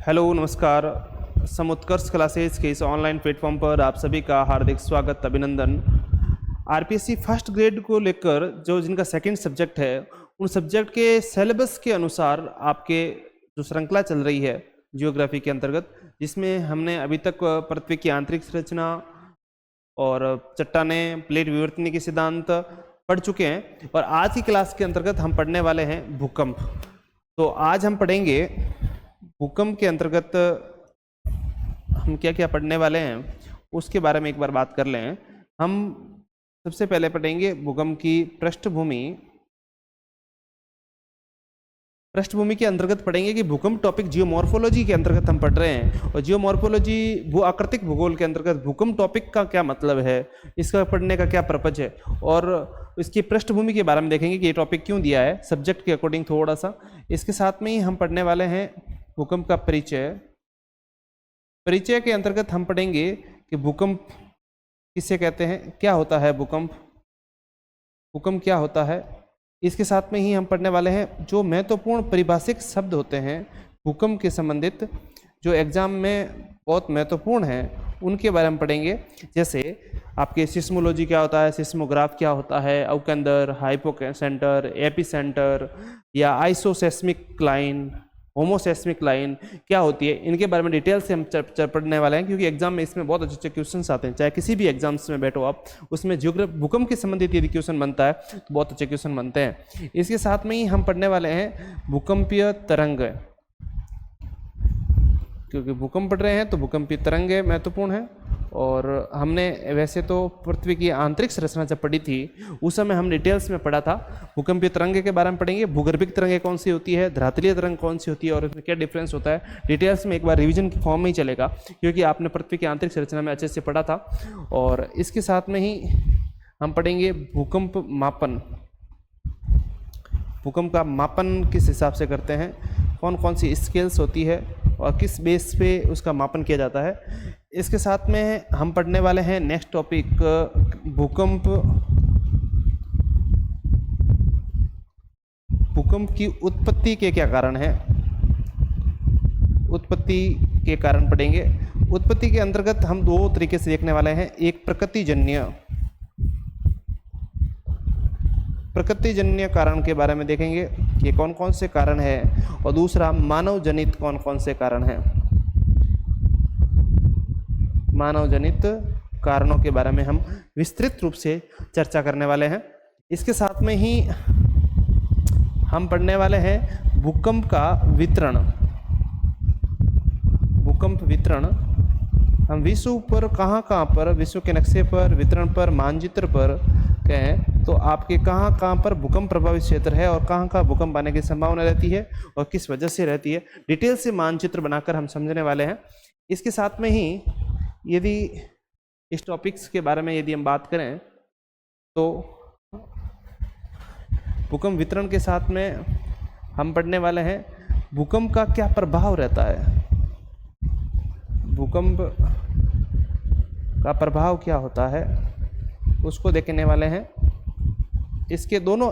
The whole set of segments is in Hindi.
हेलो नमस्कार। समुत्कर्ष क्लासेस के इस ऑनलाइन प्लेटफॉर्म पर आप सभी का हार्दिक स्वागत, अभिनंदन। आरपीएससी फर्स्ट ग्रेड को लेकर जो जिनका सेकंड सब्जेक्ट है, उन सब्जेक्ट के सिलेबस के अनुसार आपके जो श्रृंखला चल रही है जियोग्राफी के अंतर्गत, जिसमें हमने अभी तक पृथ्वी की आंतरिक संरचना और चट्टानें, प्लेट विवर्तनी के सिद्धांत पढ़ चुके हैं। और आज की क्लास के अंतर्गत हम पढ़ने वाले हैं भूकंप। तो आज हम पढ़ेंगे भूकंप के अंतर्गत हम क्या क्या पढ़ने वाले हैं उसके बारे में एक बार बात कर लें। हम सबसे पहले पढ़ेंगे भूकंप की पृष्ठभूमि के अंतर्गत पढ़ेंगे कि भूकंप टॉपिक जियोमॉर्फोलॉजी के अंतर्गत हम पढ़ रहे हैं। और जियोमॉर्फोलॉजी भू आकृतिक भूगोल के अंतर्गत भूकंप टॉपिक का क्या मतलब है, इसका पढ़ने का क्या पर्पज है, और इसकी पृष्ठभूमि के बारे में देखेंगे कि ये टॉपिक क्यों दिया है सब्जेक्ट के अकॉर्डिंग थोड़ा सा। इसके साथ में ही हम पढ़ने वाले हैं भूकंप का परिचय के अंतर्गत हम पढ़ेंगे कि भूकंप किसे कहते हैं, क्या होता है भूकंप क्या होता है। इसके साथ में ही हम पढ़ने वाले हैं जो महत्वपूर्ण परिभाषिक शब्द होते हैं भूकंप के संबंधित, जो एग्जाम में बहुत महत्वपूर्ण हैं, उनके बारे में पढ़ेंगे। जैसे आपके सिस्मोलॉजी क्या होता है, सिस्मोग्राफ क्या होता है, अवकेंद्र, हाइपोसेंटर, एपिसेंटर या आइसोसेस्मिक लाइन, होमोसेस्मिक लाइन क्या होती है, इनके बारे में डिटेल से हम पढ़ने वाले हैं। क्योंकि एग्जाम में इसमें बहुत अच्छे क्वेश्चंस आते हैं, चाहे किसी भी एग्जाम्स में बैठो आप, उसमें जियोग्राफी भूकंप के संबंधित यदि क्वेश्चन बनता है तो बहुत अच्छे क्वेश्चन बनते हैं। इसके साथ में ही हम पढ़ने वाले हैं भूकंपीय तरंग, क्योंकि भूकंप पढ़ रहे हैं तो भूकंपीय तरंगें महत्वपूर्ण है। और हमने वैसे तो पृथ्वी की आंतरिक संरचना जब पढ़ी थी उस समय हम डिटेल्स में पढ़ा था। भूकंपीय तरंगे के बारे में पढ़ेंगे, भूगर्भिक तरंगे कौन सी होती है, धरातलीय तरंग कौन सी होती है और इसमें क्या डिफरेंस होता है, डिटेल्स में एक बार रिवीजन के फॉर्म में ही चलेगा, क्योंकि आपने पृथ्वी की आंतरिक संरचना में अच्छे से पढ़ा था। और इसके साथ में ही हम पढ़ेंगे भूकंप मापन, भूकंप का मापन किस हिसाब से करते हैं, कौन कौन सी स्केल्स होती है और किस बेस पे उसका मापन किया जाता है। इसके साथ में हम पढ़ने वाले हैं नेक्स्ट टॉपिक भूकंप की उत्पत्ति के क्या कारण हैं, उत्पत्ति के कारण पढ़ेंगे। उत्पत्ति के अंतर्गत हम दो तरीके से देखने वाले हैं, एक प्रकृतिजन्य कारण के बारे में देखेंगे कि कौन कौन से कारण हैं, और दूसरा मानव जनित कौन कौन से कारण हैं, मानव जनित कारणों के बारे में हम विस्तृत रूप से चर्चा करने वाले हैं। इसके साथ में ही हम पढ़ने वाले हैं भूकंप का वितरण, भूकंप वितरण। हम विश्व पर कहाँ पर, विश्व के नक्शे पर, वितरण पर, मानचित्र पर कहें तो आपके कहाँ पर भूकंप प्रभावित क्षेत्र है और कहाँ भूकंप आने की संभावना रहती है और किस वजह से रहती है, डिटेल से मानचित्र बनाकर हम समझने वाले हैं। इसके साथ में ही यदि इस टॉपिक्स के बारे में यदि हम बात करें तो भूकंप वितरण के साथ में हम पढ़ने वाले हैं भूकंप का क्या प्रभाव रहता है, भूकंप का प्रभाव क्या होता है उसको देखने वाले हैं। इसके दोनों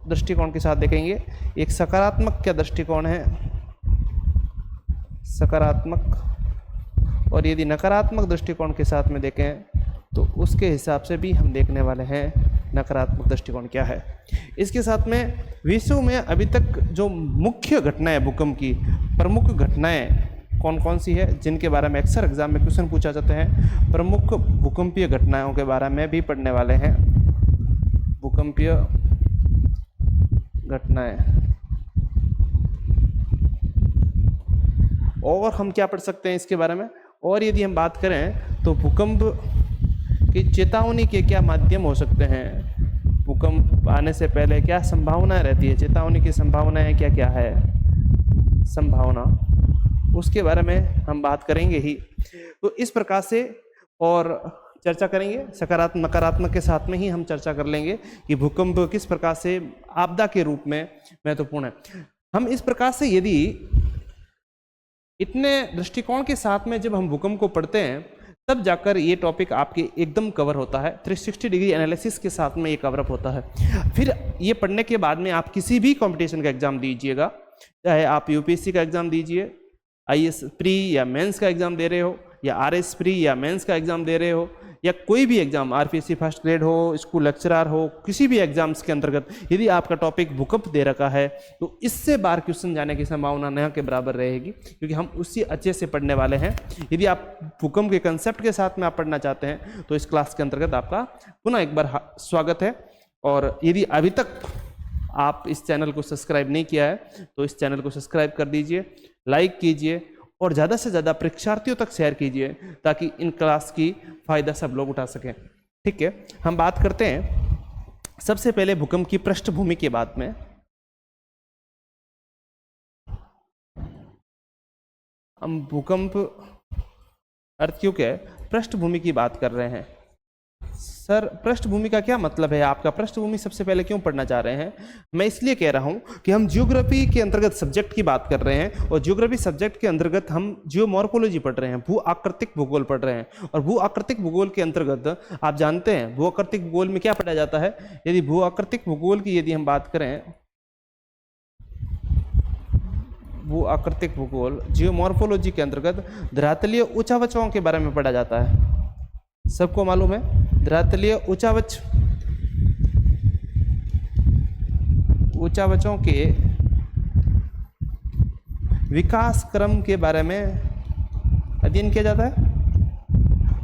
दृष्टिकोण के साथ देखेंगे, एक सकारात्मक क्या दृष्टिकोण है, सकारात्मक, और यदि नकारात्मक दृष्टिकोण के साथ में देखें तो उसके हिसाब से भी हम देखने वाले हैं नकारात्मक दृष्टिकोण क्या है। इसके साथ में विश्व में अभी तक जो मुख्य घटनाएं, भूकंप की प्रमुख घटनाएं कौन कौन सी है, जिनके बारे में अक्सर एग्जाम में क्वेश्चन पूछा जाते हैं, प्रमुख भूकंपीय घटनाओं के बारे में भी पढ़ने वाले हैं। भूकंपीय घटनाएं, और हम क्या पढ़ सकते हैं इसके बारे में। और यदि हम बात करें तो भूकंप की चेतावनी के क्या माध्यम हो सकते हैं, भूकंप आने से पहले क्या संभावनाएं रहती है, चेतावनी की संभावनाएं क्या क्या है, संभावना, उसके बारे में हम बात करेंगे ही। तो इस प्रकार से और चर्चा करेंगे, सकारात्मक नकारात्मक के साथ में ही हम चर्चा कर लेंगे कि भूकंप किस प्रकार से आपदा के रूप में महत्वपूर्ण है। हम इस प्रकार से यदि इतने दृष्टिकोण के साथ में जब हम भूकंप को पढ़ते हैं तब जाकर ये टॉपिक आपके एकदम कवर होता है, 360 डिग्री एनालिसिस के साथ में ये कवर अप होता है। फिर ये पढ़ने के बाद में आप किसी भी कंपटीशन का एग्जाम दीजिएगा, चाहे आप यूपीएससी का एग्जाम दीजिए, IAS प्री या मेंस का एग्जाम दे रहे हो, या RS प्री या मेंस का एग्जाम दे रहे हो, या कोई भी एग्जाम RPSC फर्स्ट ग्रेड हो, स्कूल लेक्चरर हो, किसी भी एग्जाम्स के अंतर्गत यदि आपका टॉपिक भूकंप दे रखा है तो इससे बार क्वेश्चन जाने की संभावना न के बराबर रहेगी, क्योंकि हम उसी अच्छे से पढ़ने वाले हैं। यदि आप भूकंप के कंसेप्ट के साथ में आप पढ़ना चाहते हैं तो इस क्लास के अंतर्गत आपका पुनः एक बार स्वागत है। और यदि अभी तक आप इस चैनल को सब्सक्राइब नहीं किया है तो इस चैनल को सब्सक्राइब कर दीजिए, लाइक कीजिए और ज़्यादा से ज़्यादा परीक्षार्थियों तक शेयर कीजिए ताकि इन क्लास की फ़ायदा सब लोग उठा सकें। ठीक है, हम बात करते हैं सबसे पहले भूकंप की पृष्ठभूमि के बाद में। हम भूकंप अर्थक्वेक है पृष्ठभूमि की बात कर रहे हैं। सर पृष्ठभूमि का क्या मतलब है आपका, पृष्ठभूमि सबसे पहले क्यों पढ़ना चाह रहे हैं? मैं इसलिए कह रहा हूं कि हम जियोग्राफी के अंतर्गत सब्जेक्ट की बात कर रहे हैं और जियोग्राफी सब्जेक्ट के अंतर्गत हम जियोमॉर्फोलॉजी पढ़ रहे हैं, भू आकृतिक भूगोल पढ़ रहे हैं। और भू आकृतिक भूगोल के अंतर्गत आप जानते हैं भू आकृतिक भूगोल में क्या पढ़ा जाता है। यदि भू आकृतिक भूगोल की यदि हम बात करें, भू आकृतिक भूगोल जियोमॉर्फोलॉजी के अंतर्गत धरातलीय उच्चावचों के बारे में पढ़ा जाता है। सबको मालूम है धरातलीय उच्चावचों के विकास क्रम के बारे में अध्ययन किया जाता है।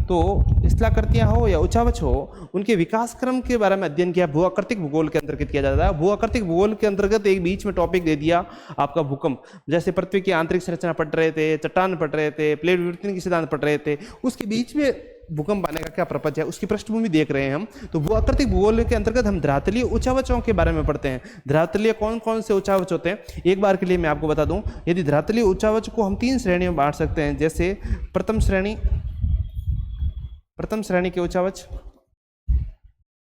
तो स्थलाकृतियां हो या उच्चावच हो, उनके विकास क्रम के बारे में अध्ययन किया भू आकृतिक भूगोल के अंतर्गत किया जाता है। भू आकृतिक भूगोल के अंतर्गत एक बीच में टॉपिक दे दिया आपका भूकंप, जैसे पृथ्वी की आंतरिक संरचना पढ़ रहे थे, चट्टान पढ़ रहे थे, प्लेट विवर्तन की सिद्धांत पढ़ रहे थे, उसके बीच में भूकंप आने का क्या प्रपंच है उसकी पृष्ठभूमि देख रहे हैं हम। तो भू आकृतिक भूगोल के अंतर्गत हम धरातलीय उच्चावचों के बारे में पढ़ते हैं। धरातलीय कौन कौन से उच्चावच होते हैं एक बार के लिए मैं आपको बता दूं। यदि धरातलीय उच्चावच को हम 3 श्रेणियों में बांट सकते हैं, जैसे प्रथम श्रेणी के उच्चावच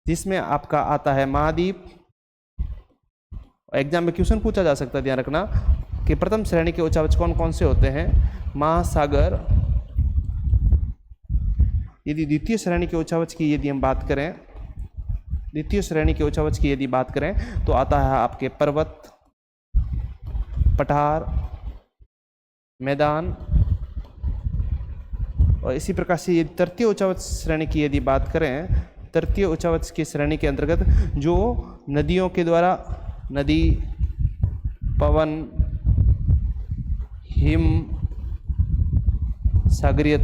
जिसमें आपका आता है महाद्वीप। एग्जाम में क्वेश्चन पूछा जा सकता है, ध्यान रखना कि प्रथम श्रेणी के उच्चावच कौन कौन से होते हैं। महासागर। यदि द्वितीय श्रेणी के उच्चावच की यदि हम बात करें, द्वितीय श्रेणी के उच्चावच की यदि बात करें तो आता है आपके पर्वत, पठार, मैदान। और इसी प्रकार से ये तृतीय उच्चावच श्रेणी की यदि बात करें, तृतीय उच्चावच की श्रेणी के अंतर्गत जो नदियों के द्वारा, नदी, पवन, हिम, सागरीय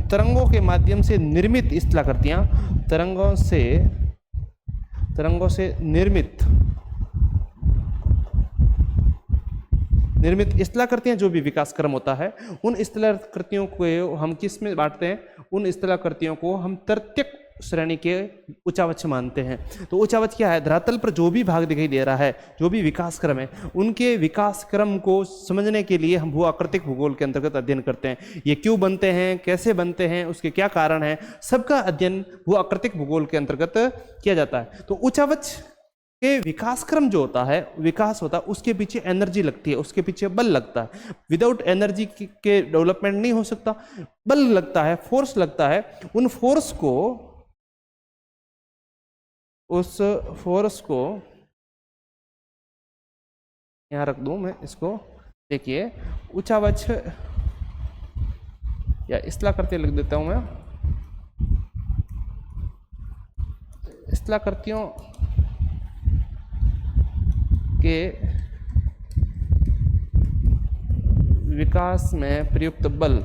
तरंगों के माध्यम से निर्मित स्थलाकृतियां, तरंगों से निर्मित स्थलाकृतियां जो भी विकास क्रम होता है, उन स्थलाकृतियों को हम किस में बांटते हैं? उन स्थलाकृतियों को हम तृतीयक श्रेणी के उच्चावच मानते हैं। तो उच्चावच क्या है? धरातल पर जो भी भाग दिखाई दे रहा है, जो भी विकास क्रम है, उनके विकास क्रम को समझने के लिए हम भू आकृतिक भूगोल के अंतर्गत अध्ययन करते हैं। ये क्यों बनते हैं, कैसे बनते हैं, उसके क्या कारण हैं, सबका अध्ययन भू आकृतिक भूगोल के अंतर्गत किया जाता है। तो उच्चावच के विकास क्रम जो होता है, विकास होता है, उसके पीछे एनर्जी लगती है, उसके पीछे बल लगता है। विदाउट एनर्जी के डेवलपमेंट नहीं हो सकता। बल लगता है, फोर्स लगता है। उन फोर्स को, उस फोर्स को यहां रख दूं मैं इसको। देखिए उच्चावच या स्थलाकृति लिख देता हूं मैं। स्थलाकृतियों के विकास में प्रयुक्त बल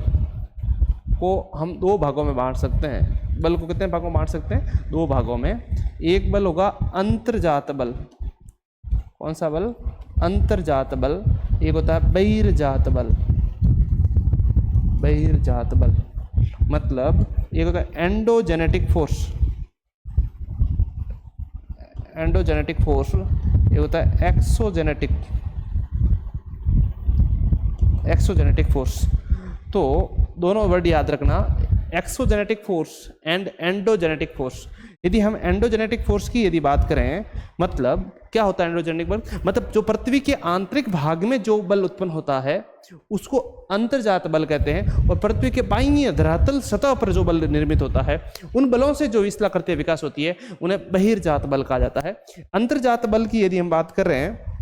को हम 2 भागों में बांट सकते हैं। बल को कितने भागों में बांट सकते हैं? 2 भागों में। एक बल होगा अंतर्जात बल। कौन सा बल? अंतर्जात बल। एक होता है बहिर्जात बल। बहिर्जात बल मतलब एक होता है एंडोजेनेटिक फोर्स, एंडोजेनेटिक फोर्स। ये होता है एक्सोजेनेटिक फोर्स। तो दोनों वर्ड याद रखना, exogenetic force and endogenetic force. यदि हम एंडोजेनेटिक फोर्स की यदि बात करें, मतलब क्या होता है एंडोजेनेटिक बल? मतलब जो पृथ्वी के आंतरिक भाग में जो बल उत्पन्न होता है उसको अंतर्जात बल कहते हैं। और पृथ्वी के बाह्य धरातल सतह पर जो बल निर्मित होता है, उन बलों से जो स्थलाकृतिक विकास होती है, उन्हें बहिर्जात बल कहा जाता है। अंतर्जात बल की यदि हम बात कर रहे हैं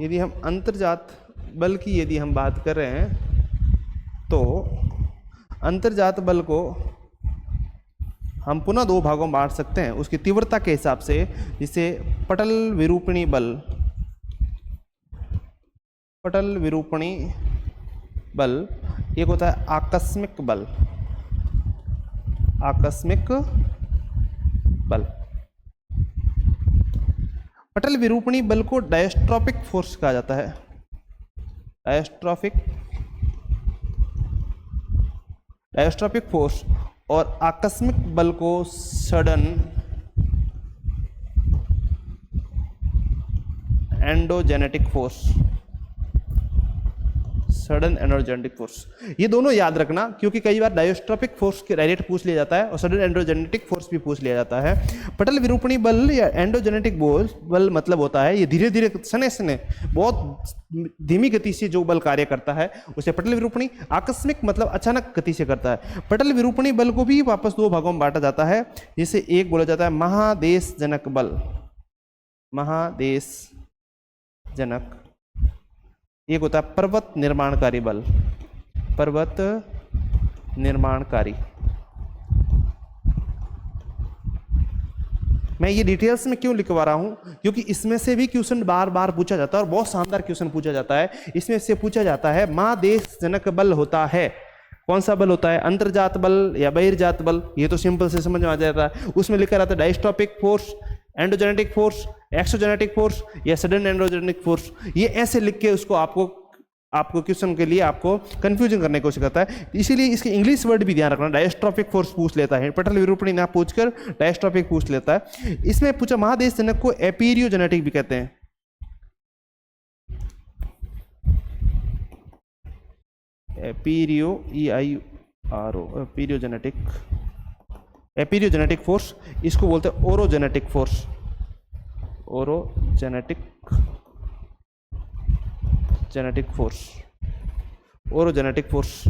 यदि हम अंतर्जात बल की यदि हम बात कर रहे हैं तो अंतर्जात बल को हम पुनः दो भागों में बांट सकते हैं उसकी तीव्रता के हिसाब से, जिसे पटल विरूपणी बल, पटल विरूपणी बल, एक होता है आकस्मिक बल, आकस्मिक बल। पटल विरूपणी बल को डायस्ट्रोपिक फोर्स कहा जाता है, डायस्ट्रोपिक फोर्स, और आकस्मिक बल को sudden endogenetic force, sudden endogenetic force. ये दोनों याद रखना, क्योंकि कई बार डायस्ट्रोपिक फोर्स के डायरेक्ट पूछ लिया जाता है और सडन एंडोजेनेटिक फोर्स भी पूछ लिया जाता है। पटल विरूपणी बल या एंडोजेनेटिक बल मतलब होता है ये धीरे धीरे सने सने बहुत धीमी गति से जो बल कार्य करता है उसे पटल विरूपणी। आकस्मिक मतलब अचानक गति से करता है। पटल विरूपणी बल को भी वापस दो भागों में बांटा जाता है, जिसे एक बोला जाता है महादेश जनक बल, महादेश जनक, एक होता है पर्वत निर्माणकारी बल, पर्वत निर्माणकारी। मैं ये डिटेल्स में क्यों लिखवा रहा हूं, क्योंकि इसमें से भी क्वेश्चन बार बार पूछा जाता है और बहुत शानदार क्वेश्चन पूछा जाता है। इसमें से पूछा जाता है महादेश जनक बल होता है, कौन सा बल होता है, अंतर्जात बल या बहिर्जात बल, ये तो सिंपल से समझ में आ जाता है। उसमें लिखा रहता है diastrophic force, endogenetic force, exogenetic force या सडन एंडोजेनेटिक फोर्स। ये ऐसे लिख के उसको आपको क्वेश्चन के लिए आपको कंफ्यूजन करने की कोशिश करता है, इसीलिए इसके इंग्लिश वर्ड भी ध्यान रखना। डायस्ट्रोपिक फोर्स पूछ लेता है, पटल विरूपणी ना पूछकर डायस्ट्रोपिक पूछ लेता है। इसमें पूछा महादेश जनक को एपीरियोजेनेटिक भी कहते हैं, एपीरियो EIRO एपीरियोजेनेटिक, एपीरियोजेनेटिक फोर्स। इसको बोलते हैं orogenetic force, orogenetic genetic force, orogenetic force.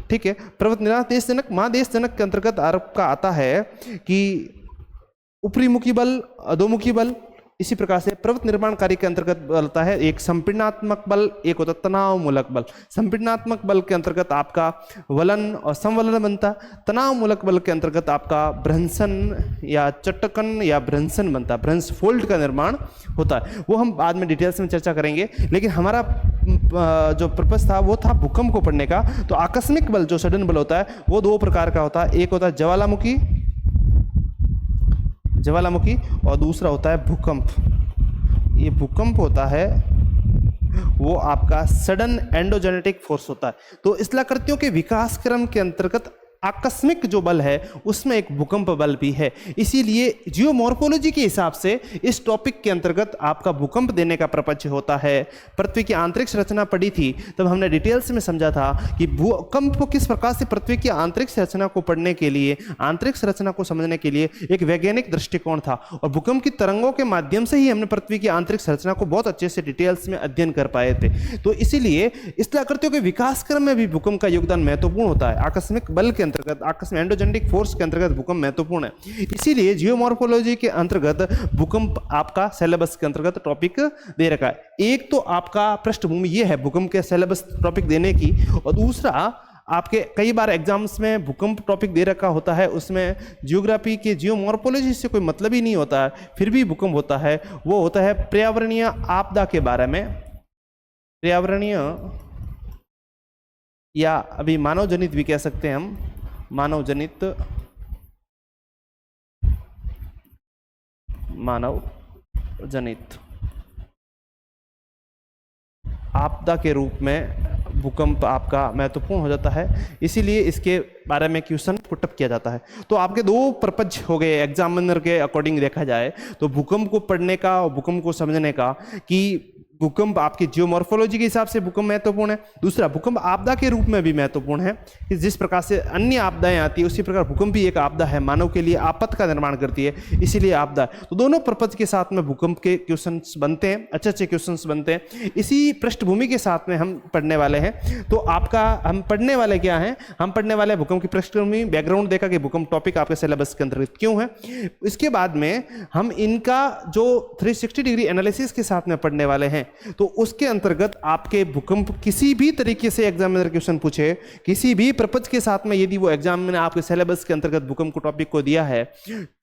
ठीक है। पर्वत निर्मादेश जनक, महादेश जनक के अंतर्गत आपका आता है कि ऊपरीमुखी बल, अधोमुखी बल। इसी प्रकार से पर्वत निर्माणकारी के अंतर्गत बनता है एक संपीड़नात्मक बल, एक होता है तनाव मूलक बल। संपीड़नात्मक बल के अंतर्गत आपका वलन और संवलन बनता है। तनाव मूलक बल के अंतर्गत आपका भ्रंशन या चटकन या भ्रंशन बनता है, भ्रंश फोल्ड का निर्माण होता है। वो हम बाद में डिटेल्स में चर्चा करेंगे, लेकिन हमारा जो पर्पस था वो था भूकंप को पढ़ने का। तो आकस्मिक बल जो सडन बल होता है वो दो प्रकार का होता है, एक होता है ज्वालामुखी, ज्वालामुखी, और दूसरा होता है भूकंप। ये भूकंप होता है वो आपका सडन एंडोजेनेटिक फोर्स होता है। तो स्थलाकृतियों के विकास क्रम के अंतर्गत आकस्मिक जो बल है उसमें एक भूकंप बल भी है। इसीलिए जियोमॉर्फोलॉजी के हिसाब से इस टॉपिक के अंतर्गत आपका भूकंप देने का प्रपंच होता है। पृथ्वी की आंतरिक संरचना पढ़ी थी तब हमने डिटेल्स में समझा था कि भूकंप को किस प्रकार से पृथ्वी की आंतरिक संरचना को पढ़ने के लिए, आंतरिक संरचना को समझने के लिए एक वैज्ञानिक दृष्टिकोण था, और भूकंप की तरंगों के माध्यम से ही हमने पृथ्वी की आंतरिक संरचना को बहुत अच्छे से डिटेल्स में अध्ययन कर पाए थे। तो इसीलिए स्थलाकृतियों के विकास क्रम में भी भूकंप का योगदान महत्वपूर्ण होता है। आकस्मिक बल के अंतर्गत, आकस्मिक एंडोजेनेटिक फोर्स के अंतर्गत भूकंप महत्वपूर्ण है। इसीलिए जियोमॉर्फोलॉजी के अंतर्गत भूकंप आपका सिलेबस के अंतर्गत टॉपिक दे रखा है। एक तो आपका पृष्ठभूमि ये है भूकंप के सिलेबस टॉपिक देने की, और दूसरा आपके कई बार एग्जाम्स में भूकंप टॉपिक दे रखा होता है, उसमें जियोग्राफी के जियोमॉर्फोलॉजी से कोई मतलब ही नहीं होता है, फिर भी भूकंप होता है। वो होता है पर्यावरणीय आपदा के बारे में, पर्यावरणीय या अभी मानव जनित भी कह सकते हैं हम, मानव जनित, मानव जनित आपदा के रूप में भूकंप आपका महत्वपूर्ण हो जाता है। इसीलिए इसके बारे में क्वेश्चन पुटअप किया जाता है। तो आपके दो पर्पज हो गए एग्जामिनर के अकॉर्डिंग देखा जाए तो, भूकंप को पढ़ने का और भूकंप को समझने का, कि भूकंप आपकी जियोमॉर्फोलॉजी के हिसाब से भूकंप महत्वपूर्ण है। दूसरा, भूकंप आपदा के रूप में भी महत्वपूर्ण है, कि जिस प्रकार से अन्य आपदाएं आती है उसी प्रकार भूकंप भी एक आपदा है, मानव के लिए आपत का निर्माण करती है, इसीलिए आपदा। तो दोनों पर्पज के साथ में भूकंप के क्वेश्चंस बनते हैं, अच्छे अच्छे क्वेश्चंस बनते हैं। इसी पृष्ठभूमि के साथ में हम पढ़ने वाले हैं। तो आपका हम पढ़ने वाले क्या हैं, हम पढ़ने वाले भूकंप की पृष्ठभूमि, बैकग्राउंड देखा कि भूकंप टॉपिक आपके सिलेबस के अंतर्गत क्यों है। इसके बाद में हम इनका जो 360 डिग्री एनालिसिस के साथ में पढ़ने वाले हैं, तो उसके अंतर्गत आपके भूकंप किसी भी तरीके से एग्जामिनर क्वेश्चन पूछे, किसी भी पर्पज के साथ में, यदि वो एग्जाम में आपके सिलेबस के अंतर्गत भूकंप को टॉपिक को दिया है,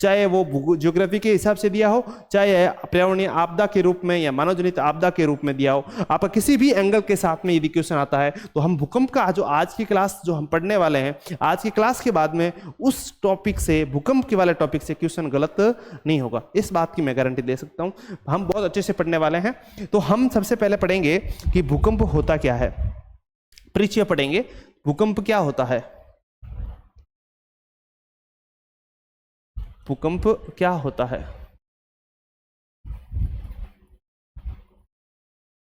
चाहे वो ज्योग्राफी के हिसाब से दिया हो, चाहे पर्यावरणीय आपदा के रूप में या मानवजनित आपदा के रूप में दिया हो, आपका किसी भी एंगल के साथ में यदि क्वेश्चन आता है, तो हम भूकंप का जो आज की क्लास जो हम पढ़ने वाले हैं, आज की क्लास के बाद में उस टॉपिक से, भूकंप के वाले टॉपिक से क्वेश्चन गलत नहीं होगा, इस बात की मैं गारंटी दे सकता हूं। हम बहुत अच्छे से पढ़ने वाले हैं। तो हम सबसे पहले पढ़ेंगे कि भूकंप होता क्या है, परिचय पढ़ेंगे। भूकंप क्या होता है, भूकंप क्या होता है,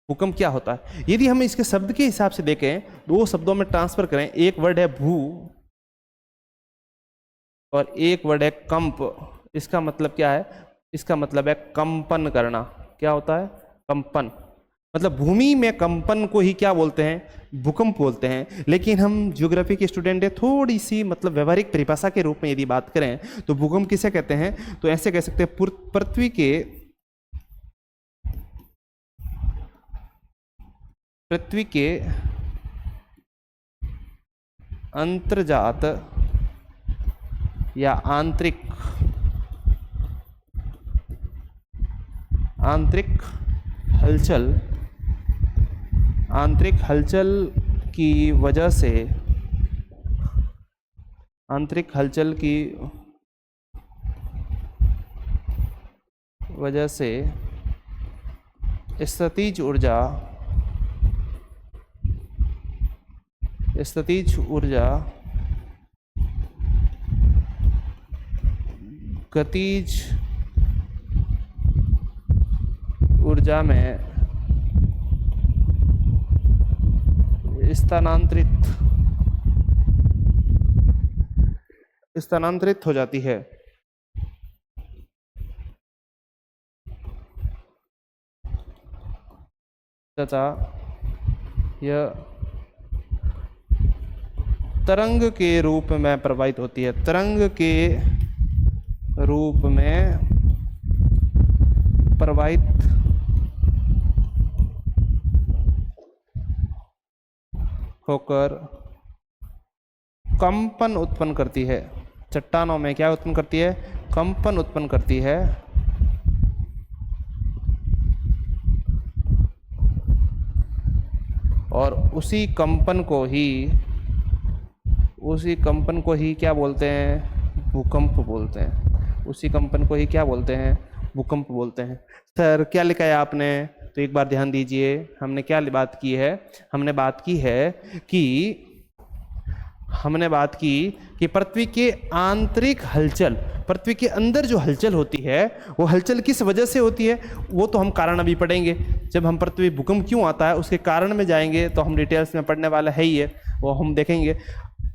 भूकंप क्या होता है। यदि हम इसके शब्द के हिसाब से देखें, दो शब्दों में ट्रांसफर करें, एक वर्ड है भू और एक वर्ड है कंप। इसका मतलब क्या है, इसका मतलब है कंपन करना। क्या होता है, कंपन। मतलब भूमि में कंपन को ही क्या बोलते हैं, भूकंप बोलते हैं। लेकिन हम ज्योग्राफी के स्टूडेंट है, थोड़ी सी मतलब व्यवहारिक परिभाषा के रूप में यदि बात करें तो भूकंप किसे कहते हैं, तो ऐसे कह सकते हैं पृथ्वी के अंतर्जात या आंतरिक हलचल की वजह से, आंतरिक हलचल की वजह से स्थितिज ऊर्जा गतिज ऊर्जा में स्थानांतरित हो जाती है। तथा यह तरंग के रूप में प्रवाहित होती है, तरंग के रूप में प्रवाहित होकर कंपन उत्पन्न करती है। चट्टानों में क्या उत्पन्न करती है, कंपन उत्पन्न करती है। और उसी कंपन को ही क्या बोलते हैं, भूकंप बोलते हैं। उसी कंपन को ही क्या बोलते हैं, भूकंप बोलते हैं। सर क्या लिखा है आपने, तो एक बार ध्यान दीजिए, हमने क्या बात की है, हमने बात की कि पृथ्वी के आंतरिक हलचल, पृथ्वी के अंदर जो हलचल होती है, वो हलचल किस वजह से होती है, वो तो हम कारण अभी पढ़ेंगे। जब हम पृथ्वी भूकंप क्यों आता है उसके कारण में जाएंगे तो हम डिटेल्स में पढ़ने वाला है ही है, वो हम देखेंगे।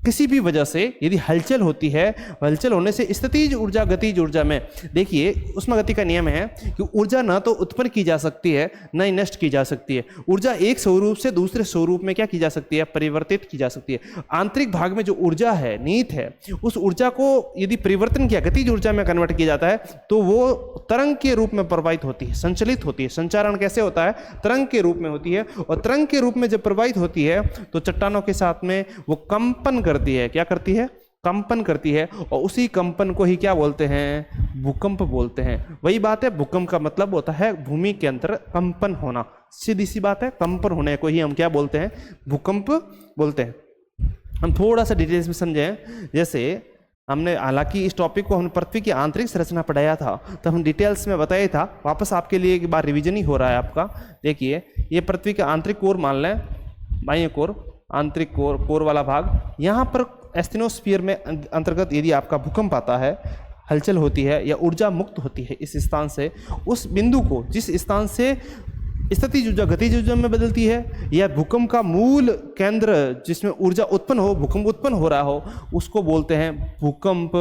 किसी भी वजह से यदि हलचल होती है, हलचल होने से स्थितिज ऊर्जा गतिज ऊर्जा में, देखिए उसमें गति का नियम है कि ऊर्जा ना तो उत्पन्न की जा सकती है न ही नष्ट की जा सकती है। ऊर्जा एक स्वरूप से दूसरे स्वरूप में क्या की जा सकती है, परिवर्तित की जा सकती है। आंतरिक भाग में जो ऊर्जा है, नीत है, उस ऊर्जा को यदि परिवर्तन किया, गतिज ऊर्जा में कन्वर्ट किया जाता है तो वो तरंग के रूप में प्रवाहित होती है, संचलित होती है। संचारण कैसे होता है, तरंग के रूप में होती है। और तरंग के रूप में जब प्रवाहित होती है तो चट्टानों के साथ में वो कंपन करती है। क्या करती है, कंपन करती है। और उसी कंपन को ही क्या बोलते हैं, भूकंप बोलते हैं। वही बात है, भूकंप का मतलब होता है भूमि के अंदर कंपन होना। सीधी सी बात है, कंपन होने को ही हम क्या बोलते हैं, भूकंप बोलते हैं। हम थोड़ा सा डिटेल्स में समझें। जैसे हमने, हालांकि इस टॉपिक को हमने पृथ्वी की आंतरिक संरचना पढ़ाया था, तो हम डिटेल्स में बताया था, वापस आपके लिए एक बार रिवीजन ही हो रहा है आपका। देखिए ये पृथ्वी का आंतरिक कोर मान लें, बाह्य कोर, आंतरिक कोर वाला भाग। यहाँ पर एस्थेनोस्फीयर में अंतर्गत यदि आपका भूकंप आता है, हलचल होती है या ऊर्जा मुक्त होती है इस स्थान से, उस बिंदु को, जिस स्थान से स्थितिज ऊर्जा गतिज ऊर्जा में बदलती है, या भूकंप का मूल केंद्र जिसमें ऊर्जा उत्पन्न हो, भूकंप उत्पन्न हो रहा हो, उसको बोलते हैं भूकंप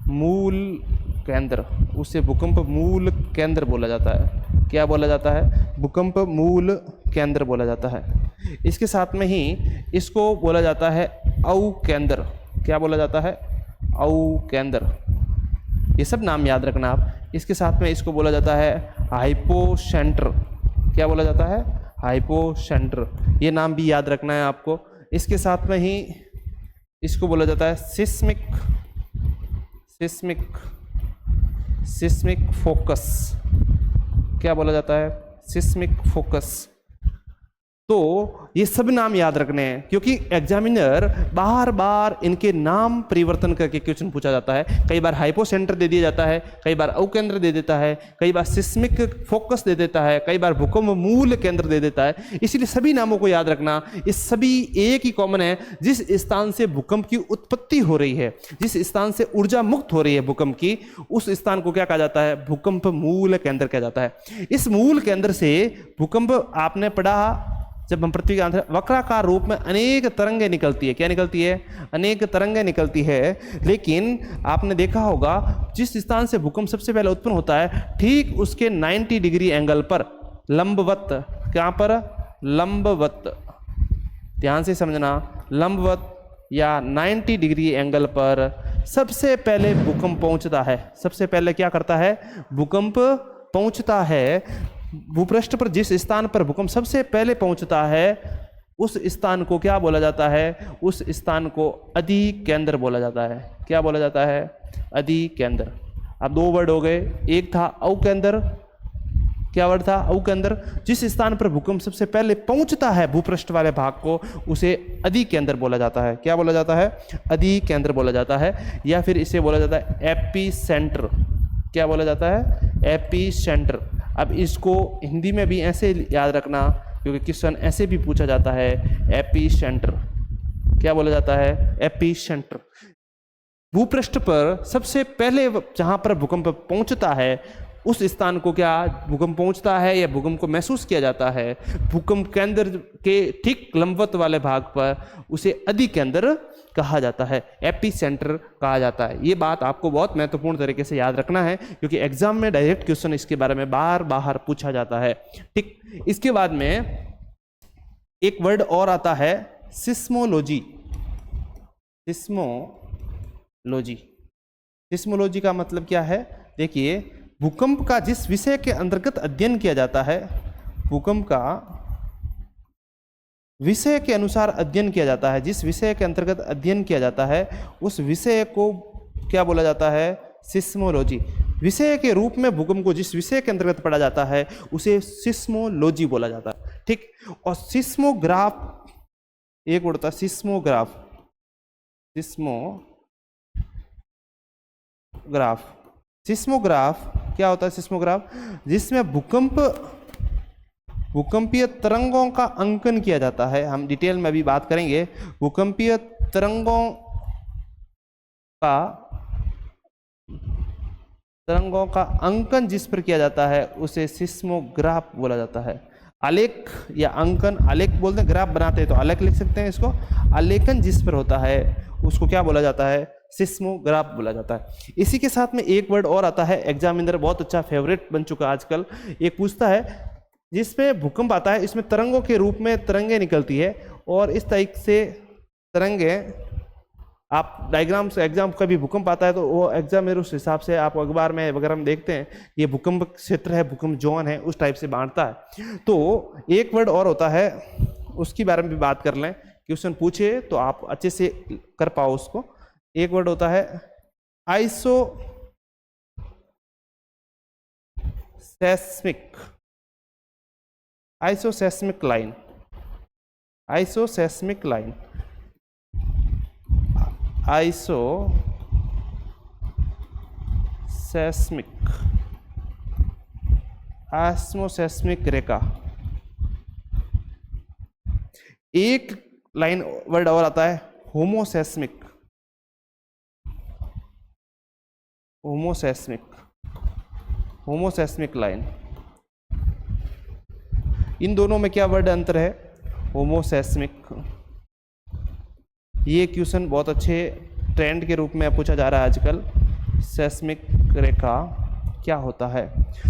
मूल केंद्र। उसे भूकंप मूल केंद्र बोला जाता है। क्या बोला जाता है, भूकंप मूल केंद्र बोला जाता है। इसके साथ में ही इसको बोला जाता है अव केंद्र। क्या बोला जाता है, अव केंद्र। ये सब नाम याद रखना आप। इसके साथ में इसको बोला जाता है हाइपोसेंटर। क्या बोला जाता है? हाइपोसेंटर। ये नाम भी याद रखना है आपको। इसके साथ में ही इसको बोला जाता है सिस्मिक फोकस। क्या बोला जाता है? Seismic focus. तो ये सब नाम याद रखने हैं, क्योंकि एग्जामिनर बार बार इनके नाम परिवर्तन करके क्वेश्चन पूछा जाता है। कई बार हाइपोसेंटर दे दिया जाता है, कई बार अवकेंद्र दे देता है, कई बार सिस्मिक फोकस दे देता है, कई बार भूकंप मूल केंद्र दे देता है। इसलिए सभी नामों को याद रखना। ये सभी एक ही कॉमन है, जिस स्थान से भूकंप की उत्पत्ति हो रही है, जिस स्थान से ऊर्जा मुक्त हो रही है भूकंप की, उस स्थान को क्या कहा जाता है? भूकंप मूल केंद्र कहा जाता है। इस मूल केंद्र से भूकंप, आपने पढ़ा जब हम पृथ्वी के वक्राकार रूप में अनेक तरंगें निकलती है। क्या निकलती है? अनेक तरंगें निकलती है। लेकिन आपने देखा होगा जिस स्थान से भूकंप सबसे पहले उत्पन्न होता है, ठीक उसके 90 डिग्री एंगल पर लंबवत, क्या पर? लंबवत, ध्यान से समझना, लंबवत या 90 डिग्री एंगल पर सबसे पहले भूकंप पहुंचता है। सबसे पहले क्या करता है? भूकंप पहुंचता है। भूपृष्ठ पर जिस स्थान पर भूकंप सबसे पहले पहुंचता है, उस स्थान को क्या बोला जाता है? उस स्थान को अधिकेंद्र बोला जाता है। क्या बोला जाता है? अधिकेंद्र। अब दो वर्ड हो गए, एक था अवकेंद्र। क्या वर्ड था? अवकेंद्र। जिस स्थान पर भूकंप सबसे पहले पहुंचता है भूपृष्ठ वाले भाग को, उसे अधिकेंद्र बोला जाता है। क्या बोला जाता है? अधिकेंद्र बोला जाता है। या फिर इसे बोला जाता है एपी सेंटर। क्या बोला जाता है? AP centre. अब इसको हिंदी में भी ऐसे याद रखना, क्योंकि क्वेश्चन ऐसे भी पूछा जाता है, एपी सेंटर। क्या बोला जाता है? AP centre. भूपृष्ठ पर सबसे पहले जहां पर भूकंप पहुंचता है, उस स्थान को क्या भूकंप पहुंचता है या भूकंप को महसूस किया जाता है, भूकंप केंद्र के ठीक लंबवत वाले भाग पर, उसे अधिकेंद्र कहा जाता है, एपी सेंटर कहा जाता है। ये बात आपको बहुत महत्वपूर्ण तरीके से याद रखना है, क्योंकि एग्जाम में डायरेक्ट क्वेश्चन इसके बारे में बार बार पूछा जाता है। ठीक, इसके बाद में एक वर्ड और आता है सिस्मोलॉजी। सिस्मोलॉजी, सिस्मोलॉजी का मतलब क्या है? देखिए, भूकंप का जिस विषय के अंतर्गत अध्ययन किया जाता है, भूकंप का विषय के अनुसार अध्ययन किया जाता है, जिस विषय के अंतर्गत अध्ययन किया जाता है, उस विषय को क्या बोला जाता है? सिस्मोलॉजी। विषय के रूप में भूकंप को जिस विषय के अंतर्गत पढ़ा जाता है, उसे सिस्मोलॉजी बोला जाता है। ठीक, और सिस्मोग्राफ, एक वर्ड होता है सिस्मोग्राफ। सिस्मोग्राफ क्या होता है? सिस्मोग्राफ जिसमें भूकंपीय तरंगों का अंकन किया जाता है। हम डिटेल में अभी बात करेंगे। भूकंपीय तरंगों का अंकन जिस पर किया जाता है, उसे सिस्मोग्राफ बोला जाता है। आलेख या अंकन, आलेख बोलते हैं, ग्राफ बनाते हैं तो आलेख लिख सकते हैं इसको। आलेखन जिस पर होता है, उसको क्या बोला जाता है? सिस्मोग्राफ बोला जाता है। इसी के साथ में एक वर्ड और आता है, एग्जामिनर बहुत अच्छा फेवरेट बन चुका आजकल। एक पूछता है जिसमें भूकंप आता है, इसमें तरंगों के रूप में तरंगें निकलती है, और इस तरीके से तरंगें, आप डायग्राम से एग्जाम का भी भूकंप आता है तो वो एग्जामिनर उस हिसाब से, आप अखबार में वगैरह में देखते हैं, ये भूकंप क्षेत्र है, भूकंप जोन है, उस टाइप से बांटता है। तो एक वर्ड और होता है, उसके बारे में भी बात कर लें, क्वेश्चन पूछे तो आप अच्छे से कर पाओ उसको। एक वर्ड होता है आइसोसेस्मिक लाइन। आइसोसेस्मिक लाइन, आइसोसेस्मिक रेखा। एक लाइन वर्ड और आता है होमोसेस्मिक। होमोसेस्मिक लाइन। इन दोनों में क्या वर्ड अंतर है? होमोसेस्मिक। ये क्वेश्चन बहुत अच्छे ट्रेंड के रूप में पूछा जा रहा है आजकल। सेस्मिक रेखा क्या होता है,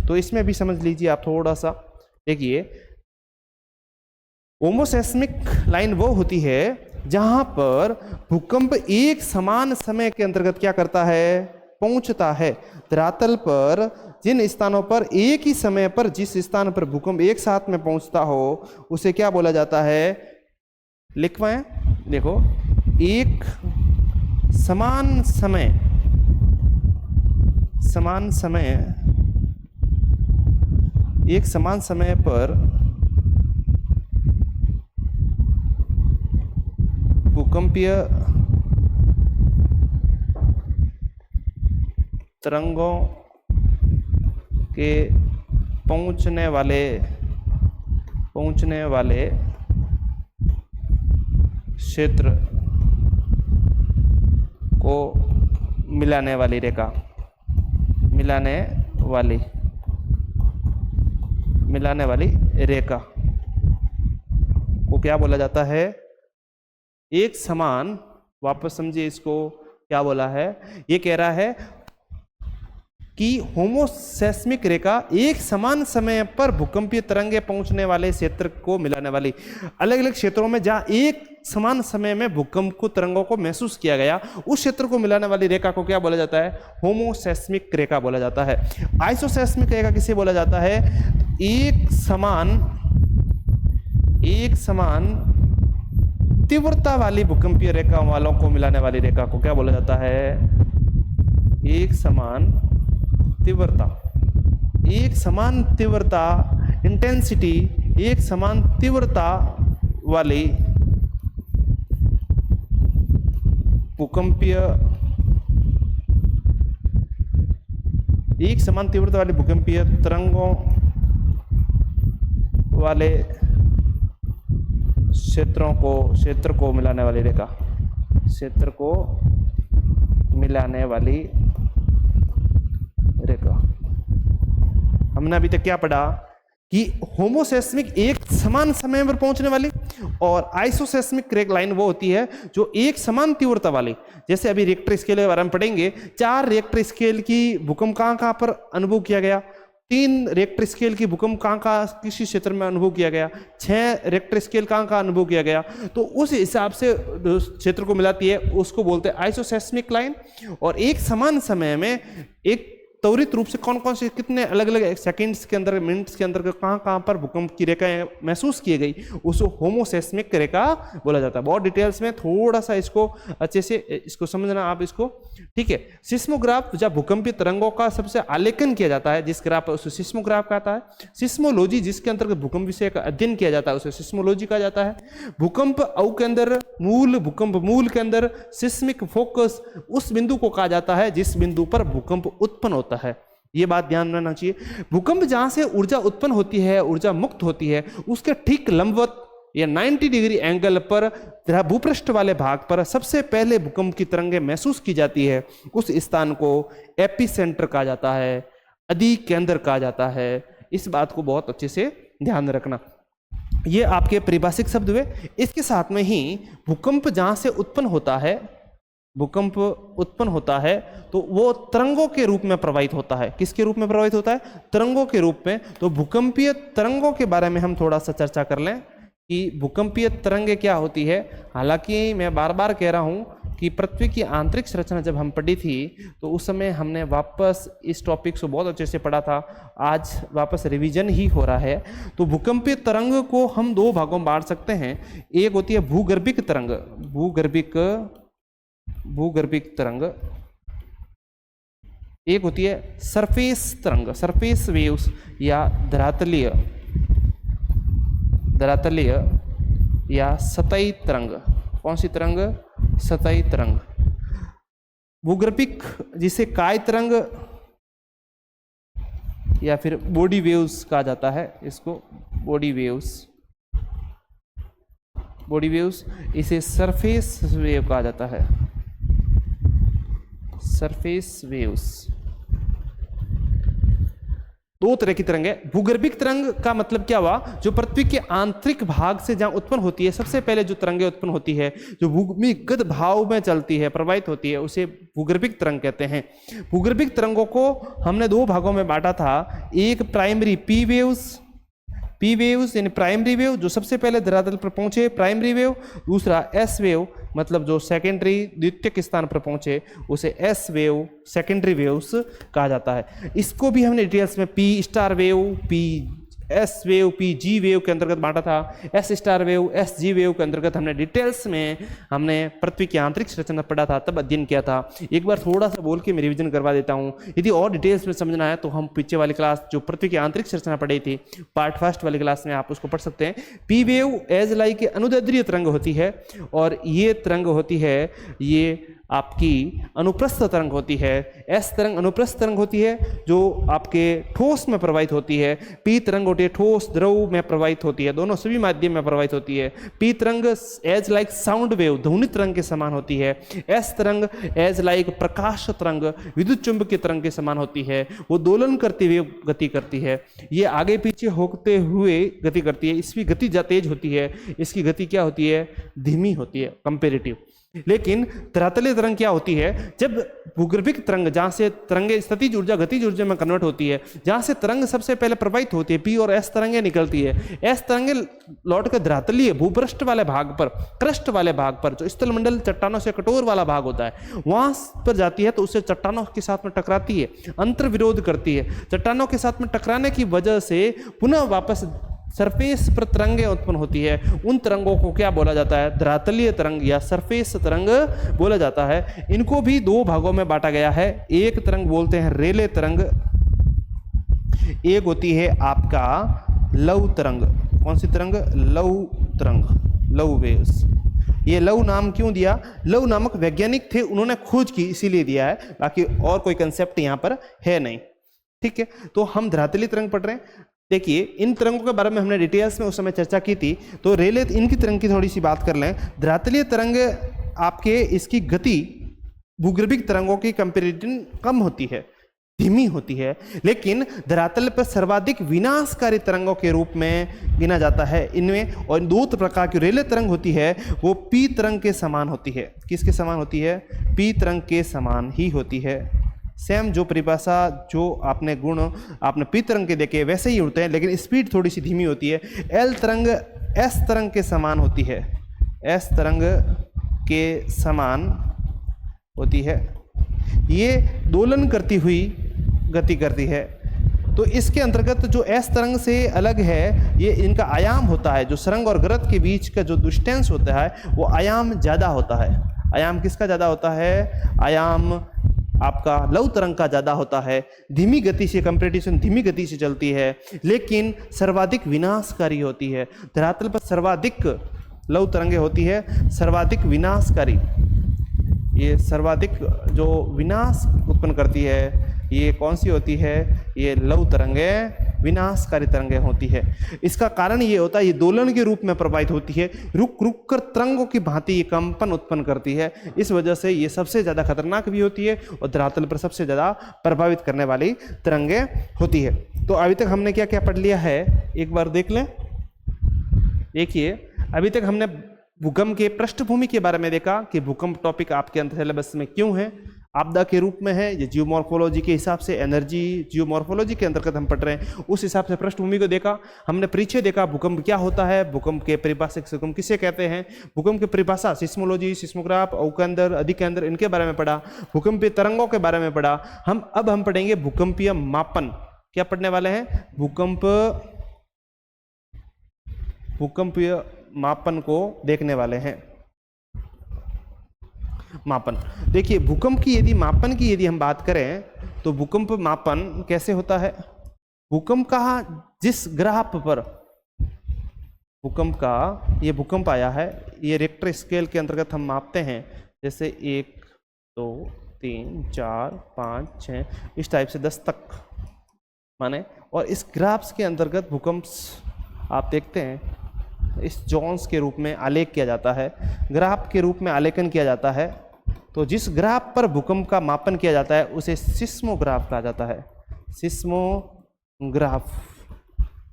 तो इसमें भी समझ लीजिए आप थोड़ा सा। देखिए, होमोसेस्मिक लाइन वो होती है जहां पर भूकंप एक समान समय के अंतर्गत क्या करता है? पहुंचता है। धरातल पर जिन स्थानों पर एक ही समय पर जिस स्थान पर भूकंप एक साथ में पहुंचता हो उसे क्या बोला जाता है? लिखवाएं, देखो, एक समान समय एक समान समय पर भूकंपीय तरंगों के पहुंचने वाले क्षेत्र को मिलाने वाली रेखा को क्या बोला जाता है? एक समान, वापस समझिए इसको, क्या बोला है? ये कह रहा है कि होमोसेस्मिक रेखा एक समान समय पर भूकंपीय तरंगे पहुंचने वाले क्षेत्र को मिलाने वाली, अलग अलग क्षेत्रों में जहां एक समान समय में भूकंप को तरंगों को महसूस किया गया उस क्षेत्र को मिलाने वाली रेखा को क्या बोला जाता है? होमोसेस्मिक रेखा बोला जाता है। आइसोसेस्मिक रेखा किसे बोला जाता है? एक समान तीव्रता वाली भूकंपीय रेखा वालों को मिलाने वाली रेखा को क्या बोला जाता है? एक समान तीव्रता इंटेंसिटी, एक समान तीव्रता वाली भूकंपीय तरंगों वाले क्षेत्र को मिलाने वाली रेखा, हमने अभी तक क्या पढ़ा कि होमोसेस्मिक एक समान समय पर पहुंचने वाली और आइसोसेस्मिक लाइन वो होती है जो एक समान तीव्रता वाली। जैसे अभी रिक्टर स्केल के बारे में पढ़ेंगे, 4 रिक्टर स्केल की भूकंप कहां पर अनुभव किया गया, 3 रिक्टर स्केल की भूकंप कहां किसी क्षेत्र में अनुभव किया गया, 6 रिक्टर स्केल कहां अनुभव किया गया, तो उस हिसाब से क्षेत्र को मिलाती है, उसको बोलते हैं आइसोसेस्मिक लाइन। और एक समान समय में एक त्वरित रूप से कौन कौन से कितने अलग अलग सेकंड्स के अंदर, मिनट्स के अंदर कहां पर भूकंप की रेखाएं महसूस की गई, उसको होमोसेस्मिक रेखा बोला जाता है। बहुत डिटेल्स में थोड़ा सा इसको अच्छे से इसको समझना आप इसको, ठीक है। सिस्मोग्राफ, जब भूकंपीय तरंगों का सबसे आलेखन किया जाता है, जिस ग्राफ उसे सिस्मोग्राफ कहता है। सिस्मोलॉजी, जिसके अंतर्गत भूकंप विषय का अध्ययन किया जाता है, उसे सिस्मोलॉजी कहा जाता है। भूकंप के अंदर भूकंप मूल के अंदर सिस्मिक फोकस उस बिंदु को कहा जाता है जिस बिंदु पर भूकंप उत्पन्न होता है। यह बात ध्यान रखना चाहिए। भूकंप जहां से ऊर्जा उत्पन्न होती है, ऊर्जा मुक्त होती है, उसके ठीक लंबवत या 90 डिग्री एंगल पर भूपृष्ठ वाले भाग पर सबसे पहले भूकंप की तरंगें महसूस की जाती है। उस स्थान को एपिसेंटर कहा जाता है, अधि केंद्र कहा जाता है। इस बात को बहुत अच्छे से ध्यान रखना। ये आपके परिभाषिक शब्द हुए। इसके साथ में ही भूकंप जहां से उत्पन्न होता है तो वो तरंगों के रूप में प्रवाहित होता है। किसके रूप में प्रवाहित होता है? तरंगों के रूप में। तो भूकंपीय तरंगों के बारे में हम थोड़ा सा चर्चा कर लें कि भूकंपीय तरंगें क्या होती है। हालांकि मैं बार बार कह रहा हूं कि पृथ्वी की आंतरिक संरचना जब हम पढ़ी थी तो उस समय हमने वापस इस टॉपिक को बहुत अच्छे से पढ़ा था। आज वापस रिवीजन ही हो रहा है। तो भूकंपीय तरंग को हम 2 भागों में बांट सकते हैं। एक होती है भूगर्भिक तरंग, भूगर्भिक तरंग। एक होती है सरफेस तरंग, सरफेस वेव्स, या धरातलीय या सतही तरंग। कौन सी तरंग? सतही तरंग। भूगर्भिक जिसे काय तरंग या फिर बॉडी वेव्स कहा जाता है, इसको बॉडी वेव्स, इसे सरफेस वेव कहा जाता है, सरफेस वेव्स। 2 तरह की तरंग है। भूगर्भिक तरंग का मतलब क्या हुआ? जो पृथ्वी के आंतरिक भाग से जहां उत्पन्न होती है, सबसे पहले जो तरंगें उत्पन्न होती है, जो भूमिगत भाव में चलती है, प्रवाहित होती है, उसे भूगर्भिक तरंग कहते हैं। भूगर्भिक तरंगों को हमने 2 भागों में बांटा था। एक प्राइमरी पी वेव्स यानी प्राइमरी वेव, जो सबसे पहले धरातल पर पहुंचे, प्राइमरी वेव। दूसरा एस वेव, मतलब जो सेकेंडरी द्वितीयक स्थान पर पहुंचे उसे एस वेव सेकेंडरी वेव्स कहा जाता है। इसको भी हमने डिटेल्स में P star wave, P S wave, P G wave के अंतर्गत बांटा था, S star wave, S G wave के अंतर्गत हमने डिटेल्स में हमने पृथ्वी की आंतरिक संरचना पढ़ा था, तब अध्ययन किया था। एक बार थोड़ा सा बोल के मैं रिवीजन करवा देता हूँ। यदि और डिटेल्स में समझना है तो हम पीछे वाली क्लास जो पृथ्वी की आंतरिक संरचना पढ़ी थी पार्ट फर्स्ट वाली क्लास में आप उसको पढ़ सकते हैं। पी वेव एज लाइक अनुदैर्ध्य तरंग होती है और ये तरंग होती है, ये आपकी अनुप्रस्थ तरंग होती है। एस तरंग अनुप्रस्थ तरंग होती है जो आपके ठोस में प्रवाहित होती है। पी तरंग होती है ठोस द्रव में प्रवाहित होती है, दोनों सभी माध्यम में प्रवाहित होती है। पी तरंग एज लाइक साउंड वेव ध्वनि तरंग के समान होती है। एस तरंग एज लाइक प्रकाश तरंग विद्युत चुंबकीय तरंग के समान होती है, वो दोलन करती हुई गति करती है। ये आगे पीछे होते हुए गति करती है, इसकी गति तेज होती है, इसकी गति क्या होती है, धीमी होती है कंपेरेटिव। लेकिन धरातलीय तरंग क्या होती है, जब भूगर्भिक तरंग जहां से तरंगे स्थितिज ऊर्जा गतिज ऊर्जा में कन्वर्ट होती है, जहां से तरंग सबसे पहले प्रवाहित होती है, पी और एस तरंगे निकलती है। एस तरंगे लौट कर धरातलीय भूपृष्ठ वाले भाग पर, क्रस्ट वाले भाग पर, जो स्थलमंडल चट्टानों से कठोर वाला भाग होता है, वहां पर जाती है तो उससे चट्टानों के साथ में टकराती है, अंतर विरोध करती है। चट्टानों के साथ में टकराने की वजह से पुनः वापस सरफेस पर तरंगें उत्पन्न होती है। उन तरंगों को क्या बोला जाता है, धरातलीय तरंग या सरफेस तरंग बोला जाता है। इनको भी दो भागों में बांटा गया है। एक तरंग बोलते हैं रेले तरंग, एक होती है आपका लव तरंग। कौन सी तरंग, लव तरंग, लव वेव्स। ये लव नाम क्यों दिया, लव नामक वैज्ञानिक थे, उन्होंने खोज की इसीलिए दिया है, बाकी और कोई कंसेप्ट यहां पर है नहीं। ठीक है, तो हम धरातलीय तरंग पढ़ रहे हैं। देखिए इन तरंगों के बारे में हमने डिटेल्स में उस समय चर्चा की थी, तो रेले इनकी तरंग की थोड़ी सी बात कर लें। धरातलीय तरंग आपके इसकी गति भूगर्भिक तरंगों की कंपेरिजन कम होती है, धीमी होती है, लेकिन धरातल पर सर्वाधिक विनाशकारी तरंगों के रूप में गिना जाता है इनमें। और दो प्रकार की रेले तरंग होती है वो पी तरंग के समान होती है। किसके समान होती है, पी तरंग के समान ही होती है। सेम जो परिभाषा जो आपने गुण आपने पी तरंग के देखे वैसे ही होते हैं, लेकिन स्पीड थोड़ी सी धीमी होती है। एल तरंग एस तरंग के समान होती है, एस तरंग के समान होती है। ये दोलन करती हुई गति करती है। तो इसके अंतर्गत जो एस तरंग से अलग है, ये इनका आयाम होता है, जो सरंग और गरत के बीच का जो डिस्टेंस होता है वो आयाम ज़्यादा होता है। आयाम किसका ज़्यादा होता है, आयाम आपका लव तरंग का ज़्यादा होता है। धीमी गति से कंपेटिशन धीमी गति से चलती है, लेकिन सर्वाधिक विनाशकारी होती है। धरातल पर सर्वाधिक लव तरंगे होती है, सर्वाधिक विनाशकारी। ये सर्वाधिक जो विनाश उत्पन्न करती है ये कौन सी होती है, ये लव तरंगे विनाशकारी तरंगे होती है। इसका कारण ये होता है ये दोलन के रूप में प्रवाहित होती है, रुक रुक कर तरंगों की भांति ये कंपन उत्पन्न करती है। इस वजह से ये सबसे ज़्यादा खतरनाक भी होती है और धरातल पर सबसे ज़्यादा प्रभावित करने वाली तरंगे होती है। तो अभी तक हमने क्या क्या पढ़ लिया है, एक बार देख लें। देखिए अभी तक हमने भूकंप के पृष्ठभूमि के बारे में देखा कि भूकंप टॉपिक आपके अंतर सिलेबस में क्यों है, आपदा के रूप में है, ये जियोमॉर्फोलॉजी के हिसाब से एनर्जी जियोमॉर्फोलॉजी के अंतर्गत हम पढ़ रहे हैं, उस हिसाब से पृष्ठभूमि को देखा। हमने परिचय देखा भूकंप क्या होता है, भूकंप के परिभाषिक भूकंप किसे कहते हैं, भूकंप की परिभाषा सिस्मोलॉजी, सिस्मोग्राफ, अवकेंद्र, अधिकेंद्र, इनके बारे में पढ़ा, भूकंपीय तरंगों के बारे में पढ़ा। अब हम पढ़ेंगे भूकंपीय मापन। क्या पढ़ने वाले हैं, भूकंपीय मापन को देखने वाले हैं। मापन देखिए, भूकंप की यदि मापन की यदि हम बात करें तो भूकंप मापन कैसे होता है। भूकंप का जिस ग्राफ पर भूकंप का ये भूकंप आया है, ये रिक्टर स्केल के अंतर्गत हम मापते हैं, जैसे 1 2 3 4 5 6 इस टाइप से 10 तक माने। और इस ग्राफ्स के अंतर्गत भूकंप आप देखते हैं इस जोन्स के रूप में आलेख किया जाता है, ग्राफ के रूप में आलेखन किया जाता है। तो जिस ग्राफ पर भूकंप का मापन किया जाता है उसे सिस्मोग्राफ कहा जाता है। सिस्मोग्राफ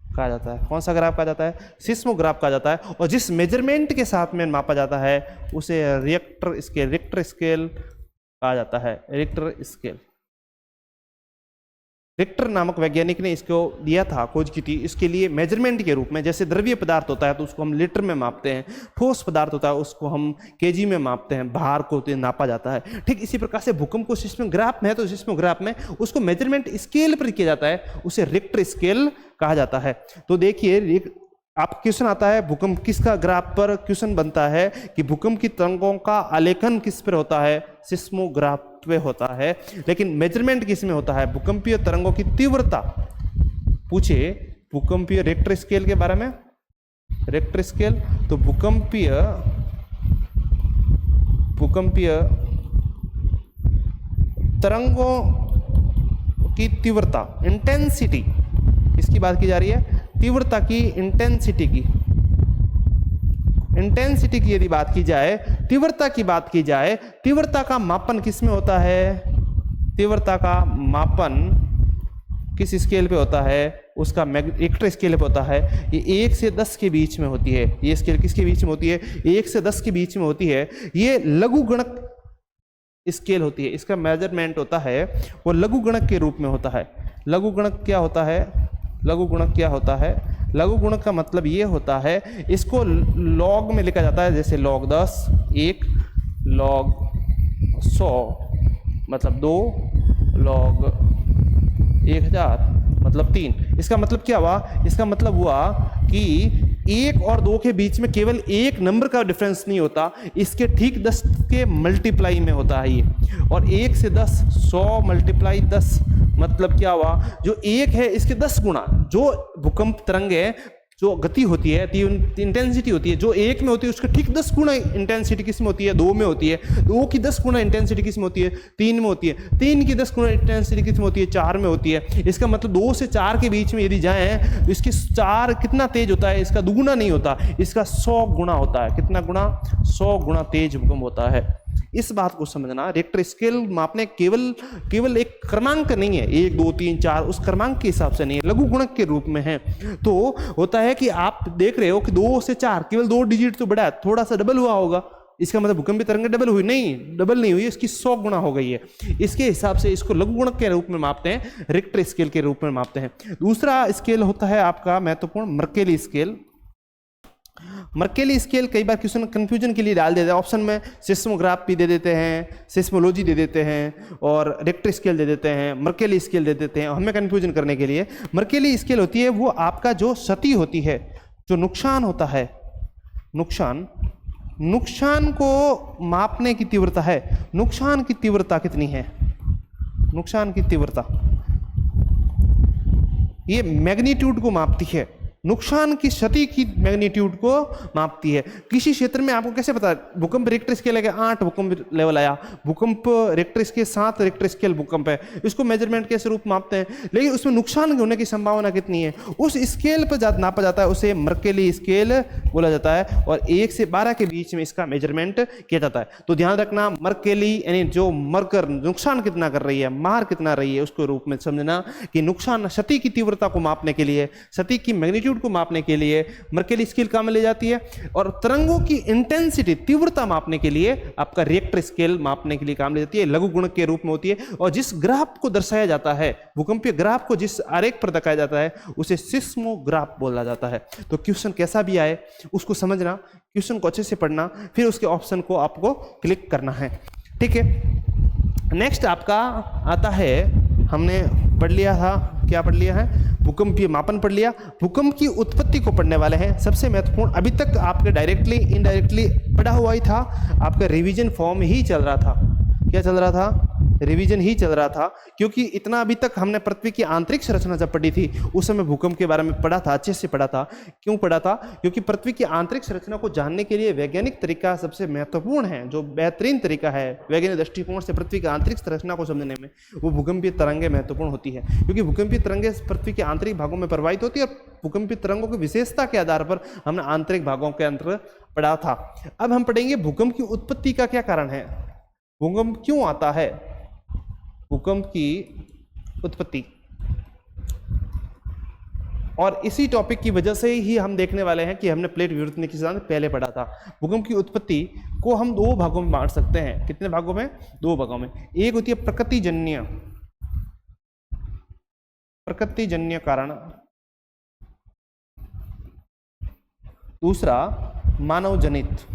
कहा जाता है। कौन सा ग्राफ कहा जाता है, सिस्मोग्राफ कहा जाता है। और जिस मेजरमेंट के साथ में मापा जाता है उसे रिक्टर स्केल कहा जाता है, रिक्टर स्केल। रिक्टर नामक वैज्ञानिक ने इसको दिया था, खोज की थी, इसके लिए मेजरमेंट के रूप में। जैसे द्रव्य पदार्थ होता है तो उसको हम लीटर में मापते हैं, ठोस पदार्थ होता है उसको हम केजी में मापते हैं, भार को नापा जाता है। ठीक इसी प्रकार से भूकंप को सिस्मोग्राफ में है तो सिस्मोग्राफ में उसको मेजरमेंट स्केल पर किया जाता है, उसे रिक्टर स्केल कहा जाता है। तो देखिए आप क्वेश्चन आता है भूकंप किसका ग्राफ पर क्वेश्चन बनता है कि भूकंप की तरंगों का आलेखन किस पर होता है, सिस्मोग्राफ पे होता है। लेकिन मेजरमेंट किस में होता है, भूकंपीय तरंगों की तीव्रता। पूछे भूकंपीय रिक्टर स्केल के बारे में, रिक्टर स्केल तो भूकंपीय तरंगों की तीव्रता, इंटेंसिटी, किसकी बात की जा रही है, तीव्रता की, इंटेंसिटी की यदि बात की जाए, तीव्रता की बात की जाए, तीव्रता का मापन किस में होता है, तीव्रता का मापन किस स्केल पे होता है, उसका रिक्टर स्केल पे होता है। ये 1 से 10 के बीच में होती है। ये स्केल किसके बीच में होती है, 1 से 10 के बीच में होती है। ये लघुगणक स्केल होती है, इसका मेजरमेंट होता है वो लघुगणक के रूप में होता है। लघुगणक क्या होता है, लघुगुणक क्या होता है, लघुगुणक का मतलब ये होता है इसको लॉग में लिखा जाता है, जैसे log 10 1, log 100 मतलब 2, log 1000 मतलब 3। इसका मतलब क्या हुआ, इसका मतलब हुआ कि 1 और 2 के बीच में केवल एक नंबर का डिफरेंस नहीं होता, इसके ठीक 10 के मल्टीप्लाई में होता है ये। और 1 से 10 100 × 10 मतलब क्या हुआ, जो 1 है इसके 10 गुना, जो भूकंप तरंग है जो गति होती है, इंटेंसिटी होती है, जो 1 में होती है उसके ठीक 10 गुना इंटेंसिटी किस में होती है, 2 में होती है, 2 की 10 गुना इंटेंसिटी किस में होती है, 3 में होती है, 3 की 10 गुना इंटेंसिटी किस में होती है, 4 में होती है। इसका मतलब 2 से 4 के बीच में यदि जाएं तो इसकी 4 कितना तेज होता है, इसका दुगुना नहीं होता, इसका 100 गुना होता है। कितना गुना, 100 गुना तेज भूकंप होता है। इस बात को समझना, रिक्टर स्केल मापने केवल एक क्रमांक नहीं है, 1 2 3 4 उस क्रमांक के हिसाब से नहीं है, लघुगुणक के रूप में है। तो होता है कि आप देख रहे हो कि 2 से 4 केवल 2 डिजिट तो बढ़ा है, थोड़ा सा डबल हुआ होगा, इसका मतलब भूकंपीय तरंग डबल हुई नहीं, डबल नहीं हुई, इसकी 100 गुना हो गई है। इसके हिसाब से इसको लघुगुणक के रूप में मापते हैं, रिक्टर स्केल के रूप में मापते हैं। दूसरा स्केल होता है आपका महत्वपूर्ण मर्केली स्केल। मर्केली स्केल कई बार क्वेश्चन कंफ्यूजन के लिए डाल देते हैं, ऑप्शन में सिस्मोग्राफ भी दे देते हैं, सिस्मोलॉजी दे देते हैं और रिक्टर स्केल दे देते हैं, मर्केली स्केल दे देते हैं हमें कंफ्यूजन करने के लिए। मर्केली स्केल होती है वो आपका जो क्षति होती है, जो नुकसान होता है, नुकसान को मापने की तीव्रता है। नुकसान की तीव्रता कितनी है, नुकसान की तीव्रता ये मैग्नीट्यूड को मापती है, नुकसान की क्षति की मैग्नीट्यूड को मापती है। किसी क्षेत्र में आपको कैसे पता, भूकंप रिक्टर स्केल है 8 भूकंप लेवल आया, भूकंप रिक्टर स्केल 7 रिक्टर स्केल भूकंप है, इसको मेजरमेंट के स्वरूप मापते हैं, लेकिन उसमें नुकसान होने की संभावना कितनी है, उस स्केल पर नापा जाता है, उसे मर्केली स्केल बोला जाता है। और 1 से 12 के बीच में इसका मेजरमेंट किया जाता है। तो ध्यान रखना, मर्केली यानी जो मरकर नुकसान कितना कर रही है, मार कितना रही है, उसको रूप में समझना कि नुकसान क्षति की तीव्रता को मापने के लिए, क्षति की मैग्नीट्यूड को मापने के लिए मर्केली स्केल काम में ले जाती है। और तरंगों की इंटेंसिटी, तीव्रता मापने के लिए आपका रिक्टर स्केल मापने के लिए काम ले जाती है, लघुगुणक के रूप में होती है। और जिस ग्राफ को दर्शाया जाता है, भूकंपीय ग्राफ को जिस आरेख पर दिखाया जाता है, उसे सिस्मोग्राफ बोला जाता है। तो क्वेश्चन कैसा भी आए उसको समझना, क्वेश्चन को अच्छे से पढ़ना, फिर उसके ऑप्शन को आपको क्लिक करना है, ठीक है। नेक्स्ट आपका आता है, हमने पढ़ लिया था, क्या पढ़ लिया है, भूकंपीय मापन पढ़ लिया। भूकंप की उत्पत्ति को पढ़ने वाले हैं। सबसे महत्वपूर्ण, अभी तक आपके डायरेक्टली इनडायरेक्टली पढ़ा हुआ ही था, आपका रिवीजन फॉर्म ही चल रहा था। क्या चल रहा था, रिवीजन ही चल रहा था, क्योंकि इतना अभी तक हमने पृथ्वी की आंतरिक संरचना जब पढ़ी थी उस समय भूकंप के बारे में पढ़ा था, अच्छे से पढ़ा था। क्यों पढ़ा था, क्योंकि पृथ्वी की आंतरिक संरचना को जानने के लिए वैज्ञानिक तरीका सबसे महत्वपूर्ण है, जो बेहतरीन तरीका है वैज्ञानिक दृष्टिकोण से पृथ्वी की आंतरिक संरचना को समझने में, वो भूकंपीय तरंगें महत्वपूर्ण होती है। क्योंकि भूकंपीय तरंगें पृथ्वी के आंतरिक भागों में प्रवाहित होती है और भूकंपीय तरंगों की विशेषता के आधार पर हमने आंतरिक भागों के अंतर पढ़ा था। अब हम पढ़ेंगे भूकंप की उत्पत्ति का क्या कारण है, भूकंप क्यों आता है, भूकंप की उत्पत्ति। और इसी टॉपिक की वजह से ही हम देखने वाले हैं कि हमने प्लेट विवर्तनिक सिद्धांत पहले पढ़ा था। भूकंप की उत्पत्ति को हम 2 भागों में बांट सकते हैं। कितने भागों में, 2 भागों में। एक होती है प्रकृतिजन्य, प्रकृतिजन्य कारण, दूसरा मानवजनित।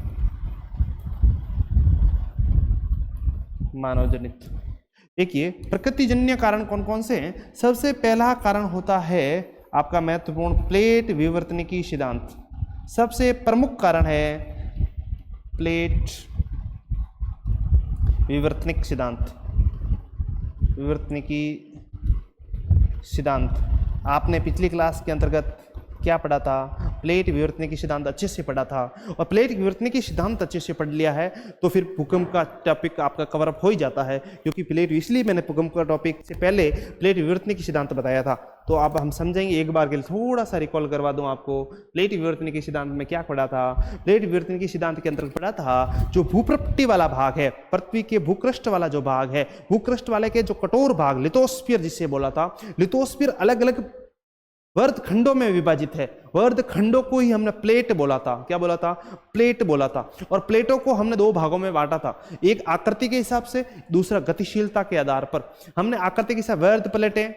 देखिए प्रकृतिजन्य कारण कौन कौन से हैं। सबसे पहला कारण होता है आपका महत्वपूर्ण प्लेट विवर्तनिकी सिद्धांत। सबसे प्रमुख कारण है प्लेट विवर्तनिक सिद्धांत। विवर्तनिकी सिद्धांत आपने पिछली क्लास के अंतर्गत क्या पढ़ा था, प्लेट विवर्तनिकी सिद्धांत अच्छे से पढ़ा था, और प्लेट विवर्तनिकी सिद्धांत अच्छे से पढ़ लिया है तो फिर भूकंप का टॉपिक आपका कवर अप हो ही जाता है, क्योंकि प्लेट, इसलिए मैंने भूकंप का टॉपिक से पहले प्लेट विवर्तनिकी सिद्धांत बताया था। तो अब हम समझेंगे, एक बार के लिए थोड़ा सा रिकॉल करवा दूं आपको, प्लेट विवर्तनिकी सिद्धांत में क्या पढ़ा था। प्लेट विवर्तनिकी सिद्धांत के अंतर्गत पढ़ा था जो भूप्रपट्टी वाला भाग है, पृथ्वी के भूकृष्ठ वाला जो भाग है, भूकृष्ठ वाले के जो कठोर भाग, लिथोस्फीयर जिसे बोला था, लिथोस्फीयर अलग अलग वर्द खंडों में विभाजित है। वर्द खंडों को ही हमने प्लेट बोला था। क्या बोला था? प्लेट बोला था। और प्लेटों को हमने दो भागों में बांटा था, एक आकृति के हिसाब से, दूसरा गतिशीलता के आधार पर। हमने आकृति के हिसाब वर्द प्लेटें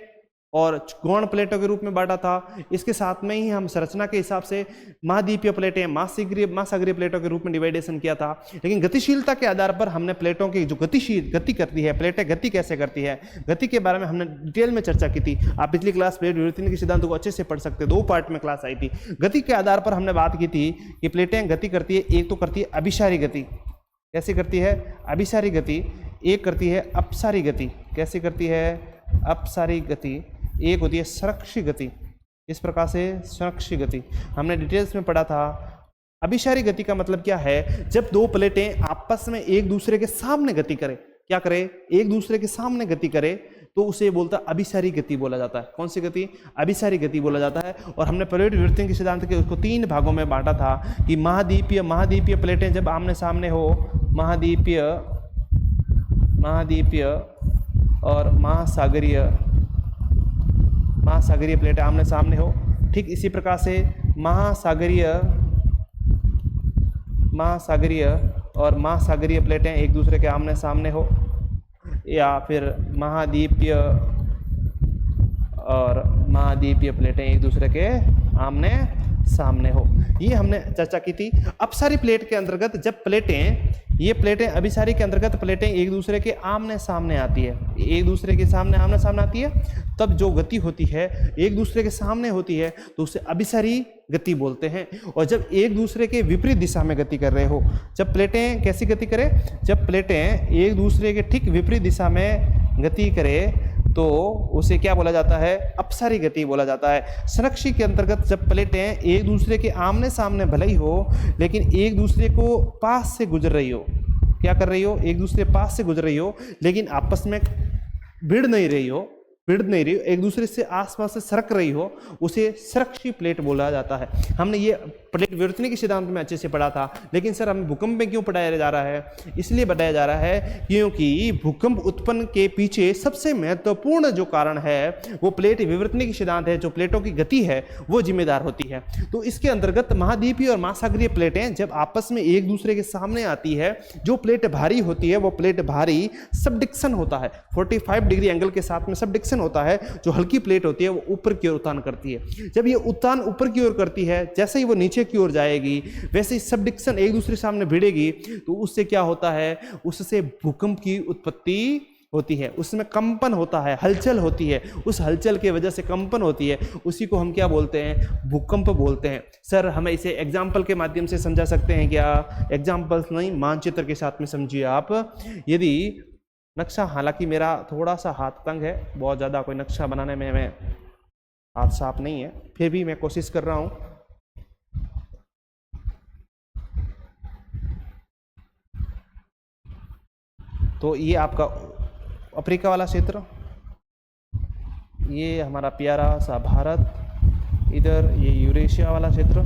और गौण प्लेटों के रूप में बांटा था। इसके साथ में ही हम संरचना के हिसाब से महाद्वीपीय प्लेटें, महासागरीय प्लेटों के रूप में डिवाइडेशन किया था। लेकिन गतिशीलता के आधार पर हमने प्लेटों की जो गति करती है, प्लेटें गति कैसे करती है, गति के बारे में हमने डिटेल में चर्चा की थी। आप पिछली क्लास प्लेट विवर्तनिकी सिद्धांत को अच्छे से पढ़ सकते, 2 पार्ट में क्लास आई थी। गति के आधार पर हमने बात की थी कि प्लेटें गति करती है, एक तो करती है अभिसारी गति। कैसे करती है? अभिसारी गति। एक करती है अपसारी गति। कैसे करती है? अपसारी गति। एक होती है संरक्षी गति। इस प्रकार से संरक्षी गति हमने डिटेल्स में पढ़ा था। अभिसारी गति का मतलब क्या है? जब दो प्लेटें आपस में एक दूसरे के सामने गति करें, क्या करे? एक दूसरे के सामने गति करे, तो उसे बोलता अभिसारी गति बोला जाता है। कौन सी गति? अभिसारी गति बोला जाता है। और हमने प्लेट विवर्तनिकी सिद्धांत के उसको 3 भागों में बांटा था कि महाद्वीपीय प्लेटें जब आमने सामने हो, महाद्वीपीय और महासागरीय प्लेटें आमने सामने हो। ठीक इसी प्रकार से महासागरीय और महासागरीय प्लेटें एक दूसरे के आमने सामने हो, या फिर महाद्वीपीय और महाद्वीपीय प्लेटें एक दूसरे के आमने सामने हो। ये हमने चर्चा की थी। अपसारी प्लेट के अंतर्गत जब प्लेटें अभिसारी के अंतर्गत प्लेटें एक दूसरे के आमने सामने आती है, एक दूसरे के सामने आमने सामने आती है, तब जो गति होती है एक दूसरे के सामने होती है तो उसे अभिसारी गति बोलते हैं। और जब एक दूसरे के विपरीत दिशा में गति कर रहे हो, जब प्लेटें कैसी गति करें? जब प्लेटें एक दूसरे के ठीक विपरीत दिशा में गति करे तो उसे क्या बोला जाता है? अपसारी गति बोला जाता है। संरक्षी के अंतर्गत जब प्लेटें एक दूसरे के आमने सामने भले ही हो, लेकिन एक दूसरे को पास से गुजर रही हो, क्या कर रही हो? एक दूसरे पास से गुजर रही हो, लेकिन आपस में भिड़ नहीं रही हो, एक दूसरे से आसपास से सरक रही हो, उसे संरक्षी प्लेट बोला जाता है। हमने ये प्लेट विवर्तनिकी सिद्धांत में अच्छे से पढ़ा था। लेकिन सर हमें भूकंप में क्यों पढ़ाया जा रहा है? इसलिए बताया जा रहा है क्योंकि भूकंप उत्पन्न के पीछे सबसे महत्वपूर्ण जो कारण है वो प्लेट विवर्तनिकी सिद्धांत है। जो प्लेटों की गति है वो जिम्मेदार होती है। तो इसके अंतर्गत महाद्वीपीय और महासागरीय प्लेटें जब आपस में एक दूसरे के सामने आती है, जो प्लेट भारी होती है वो प्लेट भारी सबडिक्शन होता है, 45 डिग्री एंगल के साथ में सबडिक्शन होता है। जो हल्की प्लेट होती है वो ऊपर की ओर उतान करती है। जब ये उतान ऊपर की ओर करती है, जैसे ही वो नीचे की ओर जाएगी वैसे ही सबडिक्शन एक दूसरे सामने भिड़ेगी, तो उससे क्या होता है? उससे भूकंप की उत्पत्ति होती है, उसमें कंपन होता है, हलचल होती है। उस हलचल की वजह से कंपन होती है, उसी को हम क्या बोलते हैं? भूकंप बोलते हैं। सर हमें इसे एग्जाम्पल के माध्यम से समझा सकते हैं क्या? एग्जाम्पल्स नहीं, मानचित्र के साथ में समझिए आप। यदि नक्शा, हालांकि मेरा थोड़ा सा हाथ तंग है, बहुत ज़्यादा कोई नक्शा बनाने में हमें हाथ साफ नहीं है, फिर भी मैं कोशिश कर रहा हूँ। तो ये आपका अफ्रीका वाला क्षेत्र, ये हमारा प्यारा सा भारत, इधर ये यूरेशिया वाला क्षेत्र,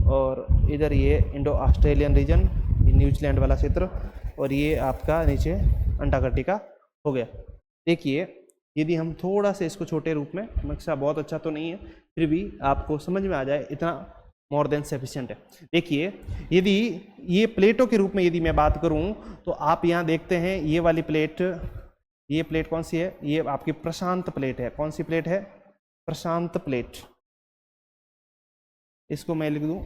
और इधर ये इंडो ऑस्ट्रेलियन रीजन, ये न्यूजीलैंड वाला क्षेत्र, और ये आपका नीचे अंटार्कटिका का हो गया। देखिए यदि हम थोड़ा सा इसको छोटे रूप में, नक्शा बहुत अच्छा तो नहीं है, फिर भी आपको समझ में आ जाए इतना मोर देन सफिशिएंट है। देखिए यदि ये प्लेटों के रूप में यदि मैं बात करूं तो आप यहाँ देखते हैं ये वाली प्लेट ये प्लेट कौन सी है? ये आपकी प्रशांत प्लेट है। कौन सी प्लेट है? प्रशांत प्लेट। इसको मैं लिख दूं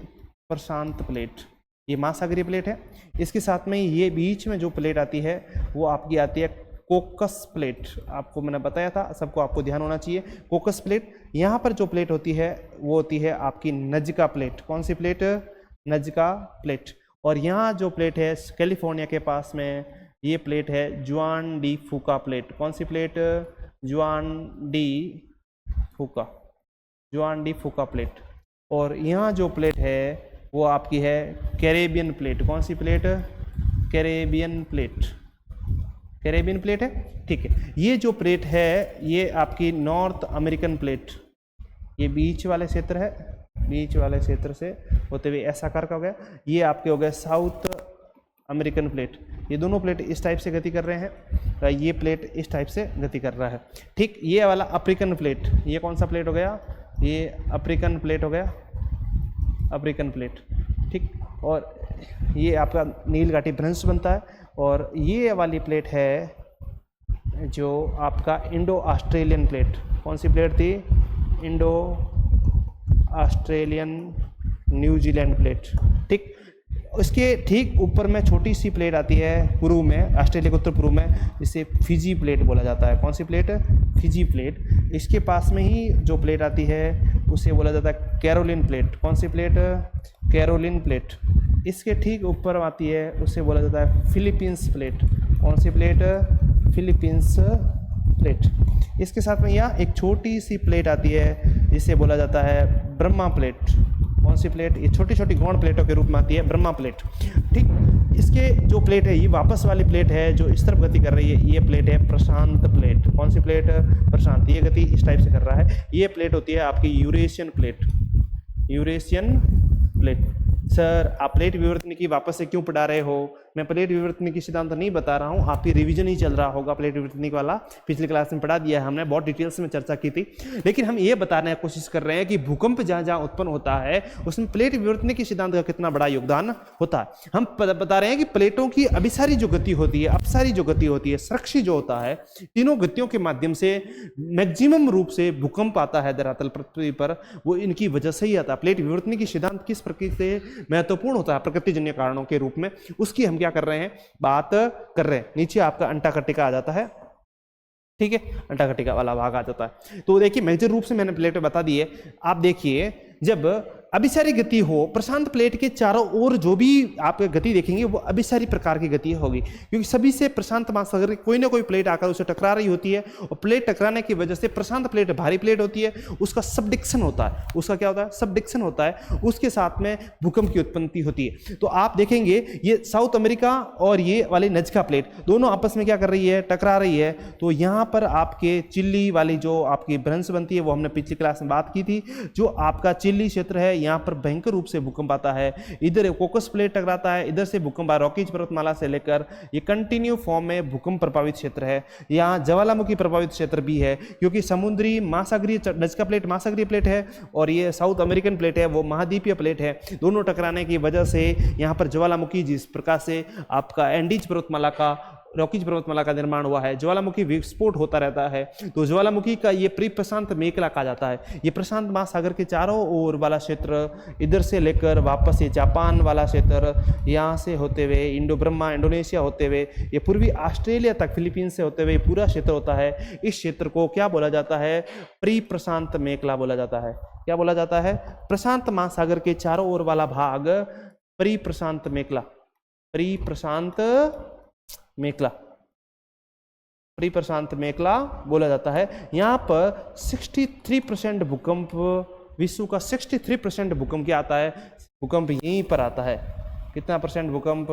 प्रशांत प्लेट। ये महासागरीय प्लेट है। इसके साथ में ये बीच में जो प्लेट आती है वो आपकी आती है कोकस प्लेट। आपको मैंने बताया था, सबको आपको ध्यान होना चाहिए। कोकस प्लेट। यहाँ पर जो प्लेट होती है वो होती है आपकी नजका प्लेट। कौन सी प्लेट? Nazca plate. और यहाँ जो प्लेट है कैलिफोर्निया के पास में, ये प्लेट है जुआन डी फूका प्लेट। कौन सी प्लेट? जुआन डी फूका, जुआन डी फूका प्लेट। और यहाँ जो प्लेट है वो आपकी है कैरेबियन प्लेट। कौन सी plate? Caribbean plate. Caribbean plate है, ठीक है। ये जो प्लेट है ये आपकी नॉर्थ अमेरिकन प्लेट। ये बीच वाले क्षेत्र है, बीच वाले क्षेत्र से होते हुए ऐसा आकार का हो गया। ये आपके हो गए साउथ अमेरिकन प्लेट। ये दोनों प्लेट इस टाइप से गति कर रहे हैं, ये प्लेट इस टाइप से गति कर रहा है, ठीक। ये वाला अफ्रीकन प्लेट, ये कौन सा प्लेट हो गया? ये अफ्रीकन प्लेट हो गया, अफ्रीकन प्लेट, ठीक। और ये आपका नील घाटी भ्रंश बनता है। और ये वाली प्लेट है जो आपका इंडो ऑस्ट्रेलियन प्लेट। कौन सी प्लेट थी? इंडो ऑस्ट्रेलियन न्यूजीलैंड प्लेट, ठीक। उसके ठीक ऊपर में छोटी सी प्लेट आती है पूर्व में, ऑस्ट्रेलिया के उत्तर पूर्व में, जिसे फिजी प्लेट बोला जाता है। कौन सी प्लेट? Fiji plate. इसके पास में ही जो प्लेट आती है उसे बोला जाता है कैरोलिन प्लेट। कौन सी प्लेट? Caroline plate. इसके ठीक ऊपर आती है उसे बोला जाता है फिलीपींस प्लेट। कौन सी प्लेट? Philippines plate. इसके साथ में यहाँ एक छोटी सी प्लेट आती है जिसे बोला जाता है ब्रह्मा प्लेट। कौन सी प्लेट? ये छोटी छोटी गौण प्लेटों के रूप में आती है, ब्रह्मा प्लेट, ठीक। इसके जो प्लेट है ये वापस वाली प्लेट है जो इस तरफ गति कर रही है, ये प्लेट है प्रशांत प्लेट। कौन सी प्लेट? प्रशांत। ये गति इस टाइप से कर रहा है। ये प्लेट होती है आपकी Eurasian plate, Eurasian plate. Sir आप प्लेट विवर्तनिकी वापस से क्यों पढ़ा रहे हो? मैं प्लेट विवर्तनिकी सिद्धांत नहीं बता रहा हूँ, आपकी रिवीजन ही चल रहा होगा। प्लेट विवर्तनिकी वाला पिछले क्लास में पढ़ा दिया है हमने, बहुत डिटेल्स में चर्चा की थी। लेकिन हम ये बताने की कोशिश कर रहे हैं कि भूकंप जहाँ जहाँ उत्पन्न होता है उसमें प्लेट विवर्तनिकी सिद्धांत का कितना बड़ा योगदान होता है। हम बता रहे हैं कि प्लेटों की अभिसारी जो गति होती है, अपसारी जो गति होती है, सरक्षी जो होता है, तीनों गतियों के माध्यम से मैक्सिमम रूप से भूकंप आता है धरातल पृथ्वी पर, वो इनकी वजह से ही आता है। प्लेट विवर्तनिकी सिद्धांत किस प्रकृति से महत्वपूर्ण होता है प्रकृतिजन्य कारणों के रूप में, उसकी हम क्या कर रहे हैं? बात कर रहे हैं। नीचे आपका अंटार्कटिका आ जाता है, ठीक है, अंटार्कटिका वाला भाग आ जाता है। तो देखिए मेजर रूप से मैंने प्लेट बता दी है। आप देखिए जब अभिसारी गति हो, प्रशांत प्लेट के चारों ओर जो भी आप गति देखेंगे वो अभिसारी प्रकार की गति होगी, क्योंकि सभी से प्रशांत महासागर कोई ना कोई प्लेट आकर उसे टकरा रही होती है। और प्लेट टकराने की वजह से प्रशांत प्लेट भारी प्लेट होती है, उसका सबडिक्शन होता है। उसका क्या होता है? सबडिक्शन होता है। उसके साथ में भूकंप की उत्पत्ति होती है। तो आप देखेंगे ये साउथ अमेरिका और ये वाली नजका प्लेट दोनों आपस में क्या कर रही है? टकरा रही है। तो यहाँ पर आपके चिल्ली वाली जो आपकी भ्रंश बनती है वो हमने पिछली क्लास में बात की थी। जो आपका चिल्ली क्षेत्र है यहाँ पर भयंकर रूप से भूकंप आता है। इधर कोकस प्लेट टकराता है, इधर से भूकंप रॉकीज पर्वतमाला से लेकर ये कंटिन्यू फॉर्म में भूकंप प्रभावित क्षेत्र है। यहाँ ज्वालामुखी प्रभावित क्षेत्र भी है, क्योंकि समुद्री महासागरीय नजका प्लेट महासागरीय प्लेट है और ये साउथ अमेरिकन प्लेट है वो महाद्वीपीय प्लेट है। दोनों टकराने की वजह से यहाँ पर ज्वालामुखी, जिस प्रकार से आपका एंडीज पर्वतमाला का, रॉकीज पर्वतमाला का निर्माण हुआ है, ज्वालामुखी विस्फोट होता रहता है। तो ज्वालामुखी का ये प्रशांत मेखला कहा जाता है। ये प्रशांत महासागर के चारों ओर वाला क्षेत्र, इधर से लेकर वापस ये जापान वाला क्षेत्र, यहाँ से होते हुए इंडो ब्रह्मा इंडोनेशिया होते हुए ये पूर्वी ऑस्ट्रेलिया तक फिलीपींस से होते हुए पूरा क्षेत्र होता है। इस क्षेत्र को क्या बोला जाता है? प्रशांत मेखला बोला जाता है। क्या बोला जाता है? प्रशांत महासागर के चारों ओर वाला भाग प्रशांत मेखला, प्रशांत मेखला, प्रशांत मेखला बोला जाता है। यहाँ पर 63% भूकंप, विश्व का 63% भूकंप क्या आता है? भूकंप यहीं पर आता है। कितना परसेंट भूकंप?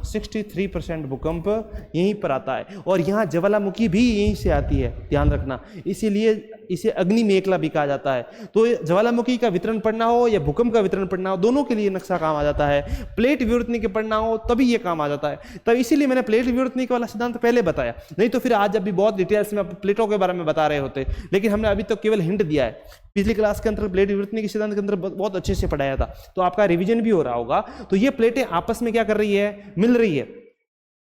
63% भूकंप यहीं पर आता है। और यहाँ ज्वालामुखी भी यहीं से आती है, ध्यान रखना, इसीलिए इसे अग्नि मेखला भी कहा जाता है। तो ज्वालामुखी का वितरण पढ़ना हो या भूकंप का वितरण पढ़ना हो, दोनों के लिए नक्शा काम आ जाता है। प्लेट विवर्तनिकी पढ़ना हो तभी ये काम आ जाता है। तब इसीलिए मैंने प्लेट विवर्तनिकी वाला सिद्धांत पहले बताया, नहीं तो फिर आज अभी बहुत डिटेल्स में प्लेटों के बारे में बता रहे होते, लेकिन हमने अभी तो केवल हिंट दिया है। पिछली क्लास के अंदर प्लेट विवर्तनिकी सिद्धांत के अंदर बहुत अच्छे से पढ़ाया था, तो आपका रिवीजन भी हो रहा होगा। तो ये प्लेटें आपस में क्या कर रही है? मिल रही है।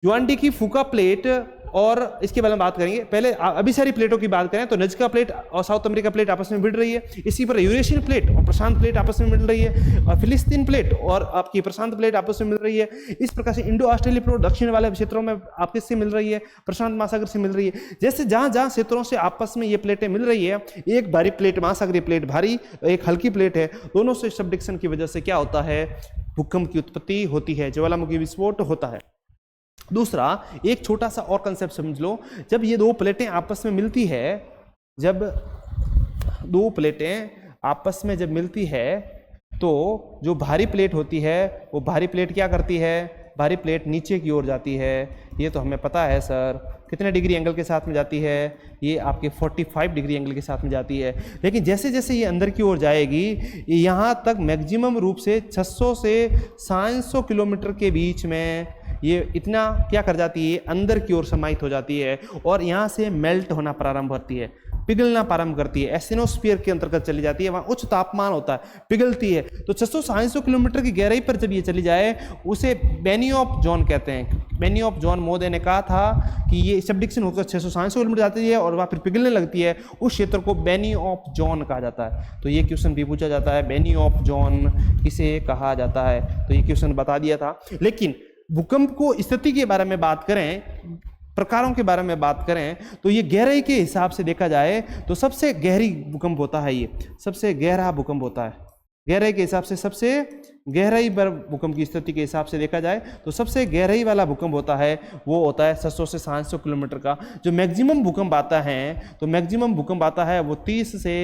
युआन डी की फूका प्लेट और इसके बारे में बात करेंगे। पहले अभी सारी प्लेटों की बात करें तो नजका प्लेट और साउथ अमेरिका प्लेट आपस में मिल रही है, इसी पर यूरेशियन प्लेट और प्रशांत प्लेट आपस में मिल रही है, और फिलिस्तीन प्लेट और आपकी प्रशांत प्लेट आपस में मिल रही है। इस प्रकार से इंडो ऑस्ट्रेलिया प्लेट दक्षिण वाले क्षेत्रों में आपस से मिल रही है, प्रशांत महासागर से मिल रही है। जैसे जहां जहां क्षेत्रों से आपस में ये प्लेटें मिल रही है, एक भारी प्लेट महासागरीय प्लेट भारी, एक हल्की प्लेट है, दोनों से सबडिक्शन की वजह से क्या होता है, भूकंप की उत्पत्ति होती है, ज्वालामुखी विस्फोट होता है। दूसरा, एक छोटा सा और कंसेप्ट समझ लो, जब ये दो प्लेटें आपस में मिलती है, जब दो प्लेटें आपस में जब मिलती है तो जो भारी प्लेट होती है वो भारी प्लेट क्या करती है, भारी प्लेट नीचे की ओर जाती है। ये तो हमें पता है सर, कितने डिग्री एंगल के साथ में जाती है, ये आपके 45 डिग्री एंगल के साथ में जाती है। लेकिन जैसे जैसे ये अंदर की ओर जाएगी, यहाँ तक मैक्सिमम रूप से 600 से 700 किलोमीटर के बीच में ये इतना क्या कर जाती है, अंदर की ओर समाहित हो जाती है और यहाँ से मेल्ट होना प्रारंभ होती है, पिघलना प्रारंभ करती है, एस्टेनोस्फीयर के अंतर्गत चली जाती है, वहाँ उच्च तापमान होता है, पिघलती है। तो 600-700 किलोमीटर की गहराई पर जब ये चली जाए उसे बेनियोप जोन कहते हैं। बेनियोप जोन मोदे ने कहा था कि ये सबडिक्शन होकर 600-700 किलोमीटर जाती है और वहाँ फिर पिघलने लगती है, उस क्षेत्र को बेनियोप जोन कहा जाता है। तो ये क्वेश्चन भी पूछा जाता है, बेनियोप जोन किसे कहा जाता है, तो ये क्वेश्चन बता दिया था। लेकिन भूकंप को स्थिति के बारे में बात करें, प्रकारों के बारे में बात करें, तो ये गहराई के हिसाब से देखा जाए तो सबसे गहरी भूकंप होता है, ये सबसे गहरा भूकंप होता है। गहराई के हिसाब से सबसे गहराई पर भूकंप की स्थिति के हिसाब से देखा जाए तो सबसे गहराई वाला भूकंप होता है वो होता है 600 से 700 किलोमीटर का। जो मैक्सिमम भूकंप आता है, तो मैक्सिमम भूकंप आता है वो 30 से